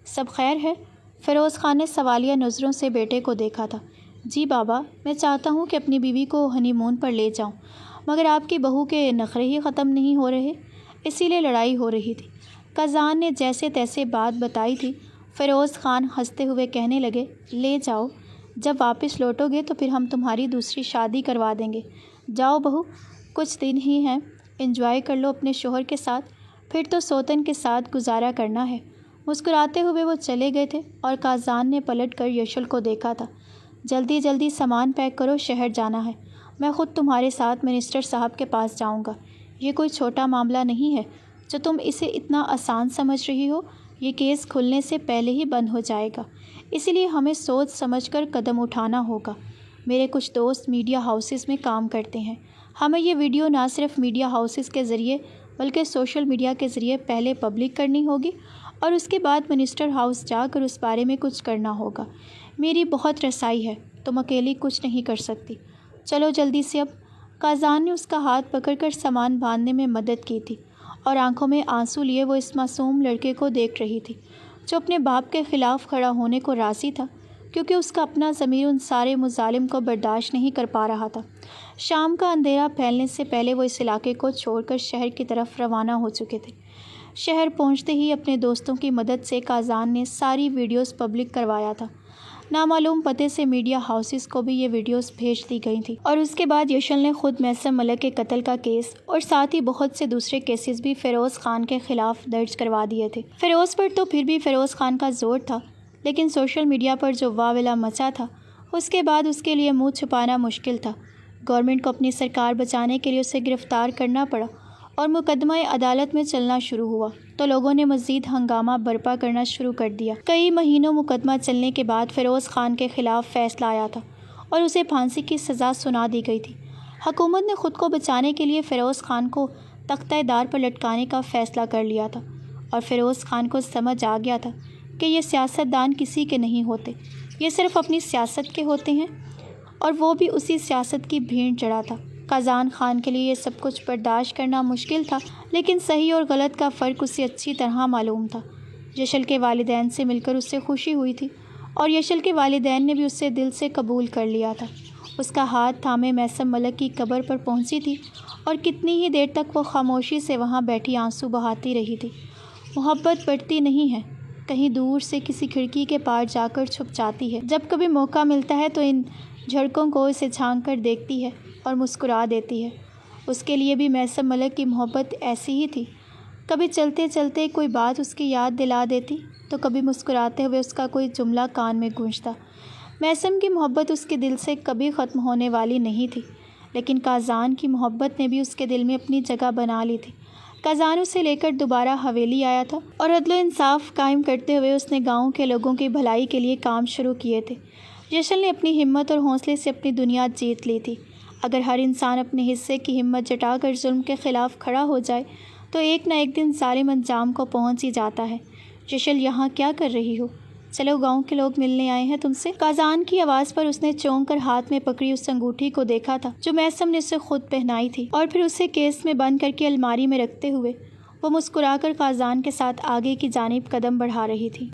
S1: سب خیر ہے؟ فیروز خان نے سوالیہ نظروں سے بیٹے کو دیکھا تھا۔ جی بابا، میں چاہتا ہوں کہ اپنی بیوی کو ہنی مون پر لے جاؤں، مگر آپ کی بہو کے نخرے ہی ختم نہیں ہو رہے، اسی لیے لڑائی ہو رہی تھی۔ قازان نے جیسے تیسے بات بتائی تھی۔ فیروز خان ہنستے ہوئے کہنے لگے، لے جاؤ، جب واپس لوٹو گے تو پھر ہم تمہاری دوسری شادی کروا دیں گے۔ جاؤ بہو، کچھ دن ہی ہیں، انجوائے کر لو اپنے شوہر کے ساتھ، پھر تو سوتن کے ساتھ گزارا کرنا ہے۔ مسکراتے ہوئے وہ چلے گئے تھے اور قازان نے پلٹ کر یشل کو دیکھا تھا۔ جلدی سامان پیک کرو، شہر جانا ہے۔ میں خود تمہارے ساتھ منسٹر صاحب کے پاس جاؤں گا۔ یہ کوئی چھوٹا معاملہ نہیں ہے جو تم اسے اتنا آسان سمجھ رہی ہو، یہ کیس کھلنے سے پہلے ہی بند ہو جائے گا، اسی لیے ہمیں سوچ سمجھ کر قدم اٹھانا ہوگا۔ میرے کچھ دوست میڈیا ہاؤسز میں کام کرتے ہیں، ہمیں یہ ویڈیو نہ صرف میڈیا ہاؤسز کے ذریعے بلکہ سوشل میڈیا کے ذریعے پہلے پبلک کرنی ہوگی اور اس کے بعد منسٹر ہاؤس جا کر اس بارے میں کچھ کرنا ہوگا۔ میری بہت رسائی ہے، تم اکیلی کچھ نہیں کر سکتی۔ چلو جلدی سے اب۔ قازان نے اس کا ہاتھ پکڑ کر سامان باندھنے میں مدد کی تھی اور آنکھوں میں آنسو لیے وہ اس معصوم لڑکے کو دیکھ رہی تھی جو اپنے باپ کے خلاف کھڑا ہونے کو راضی تھا، کیونکہ اس کا اپنا ضمیر ان سارے مظالم کو برداشت نہیں کر پا رہا تھا۔ شام کا اندھیرا پھیلنے سے پہلے وہ اس علاقے کو چھوڑ کر شہر کی طرف روانہ ہو چکے تھے۔ شہر پہنچتے ہی اپنے دوستوں کی مدد سے قازان نے ساری ویڈیوز پبلک کروایا تھا۔ نامعلوم پتے سے میڈیا ہاؤسز کو بھی یہ ویڈیوز بھیج دی گئی تھیں، اور اس کے بعد یشل نے خود محسم ملک کے قتل کا کیس اور ساتھ ہی بہت سے دوسرے کیسز بھی فیروز خان کے خلاف درج کروا دیے تھے۔ فیروز پر تو پھر بھی فیروز خان کا زور تھا، لیکن سوشل میڈیا پر جو واویلا مچا تھا، اس کے بعد اس کے لیے منہ چھپانا مشکل تھا۔ گورنمنٹ کو اپنی سرکار بچانے کے لیے اسے گرفتار کرنا پڑا اور مقدمہ عدالت میں چلنا شروع ہوا تو لوگوں نے مزید ہنگامہ برپا کرنا شروع کر دیا۔ کئی مہینوں مقدمہ چلنے کے بعد فیروز خان کے خلاف فیصلہ آیا تھا اور اسے پھانسی کی سزا سنا دی گئی تھی۔ حکومت نے خود کو بچانے کے لیے فیروز خان کو تختہ دار پر لٹکانے کا فیصلہ کر لیا تھا، اور فیروز خان کو سمجھ آ گیا تھا کہ یہ سیاست دان کسی کے نہیں ہوتے، یہ صرف اپنی سیاست کے ہوتے ہیں، اور وہ بھی اسی سیاست کی بھیڑ چڑھا تھا۔ قازان خان کے لیے یہ سب کچھ برداشت کرنا مشکل تھا، لیکن صحیح اور غلط کا فرق اسے اچھی طرح معلوم تھا۔ یشل کے والدین سے مل کر اسے خوشی ہوئی تھی، اور یشل کے والدین نے بھی اسے دل سے قبول کر لیا تھا۔ اس کا ہاتھ تھامے محسم ملک کی قبر پر پہنچی تھی، اور کتنی ہی دیر تک وہ خاموشی سے وہاں بیٹھی آنسو بہاتی رہی تھی۔ محبت بڑھتی نہیں ہے، کہیں دور سے کسی کھڑکی کے پار جا کر چھپ جاتی ہے۔ جب کبھی موقع ملتا ہے تو ان جھڑکوں کو اسے جھانک کر دیکھتی ہے اور مسکرا دیتی ہے۔ اس کے لیے بھی محسم ملک کی محبت ایسی ہی تھی، کبھی چلتے چلتے کوئی بات اس کی یاد دلا دیتی تو کبھی مسکراتے ہوئے اس کا کوئی جملہ کان میں گونجتا۔ میثم کی محبت اس کے دل سے کبھی ختم ہونے والی نہیں تھی، لیکن کازان کی محبت نے بھی اس کے دل میں اپنی جگہ بنا لی تھی۔ کازان اسے لے کر دوبارہ حویلی آیا تھا اور عدل و انصاف قائم کرتے ہوئے اس نے گاؤں کے لوگوں کی بھلائی کے لیے کام شروع کیے تھے۔ جشن نے اپنی ہمت اور حوصلے سے اپنی دنیا جیت لی تھی۔ اگر ہر انسان اپنے حصے کی ہمت جٹا کر ظلم کے خلاف کھڑا ہو جائے تو ایک نہ ایک دن ظالم انجام کو پہنچ ہی جاتا ہے۔ جشن یہاں کیا کر رہی ہو؟ چلو، گاؤں کے لوگ ملنے آئے ہیں تم سے۔ کازان کی آواز پر اس نے چونک کر ہاتھ میں پکڑی اس انگوٹھی کو دیکھا تھا جو میثم نے اسے خود پہنائی تھی، اور پھر اسے کیس میں بند کر کے الماری میں رکھتے ہوئے وہ مسکرا کر کازان کے ساتھ آگے کی جانب قدم بڑھا رہی تھی۔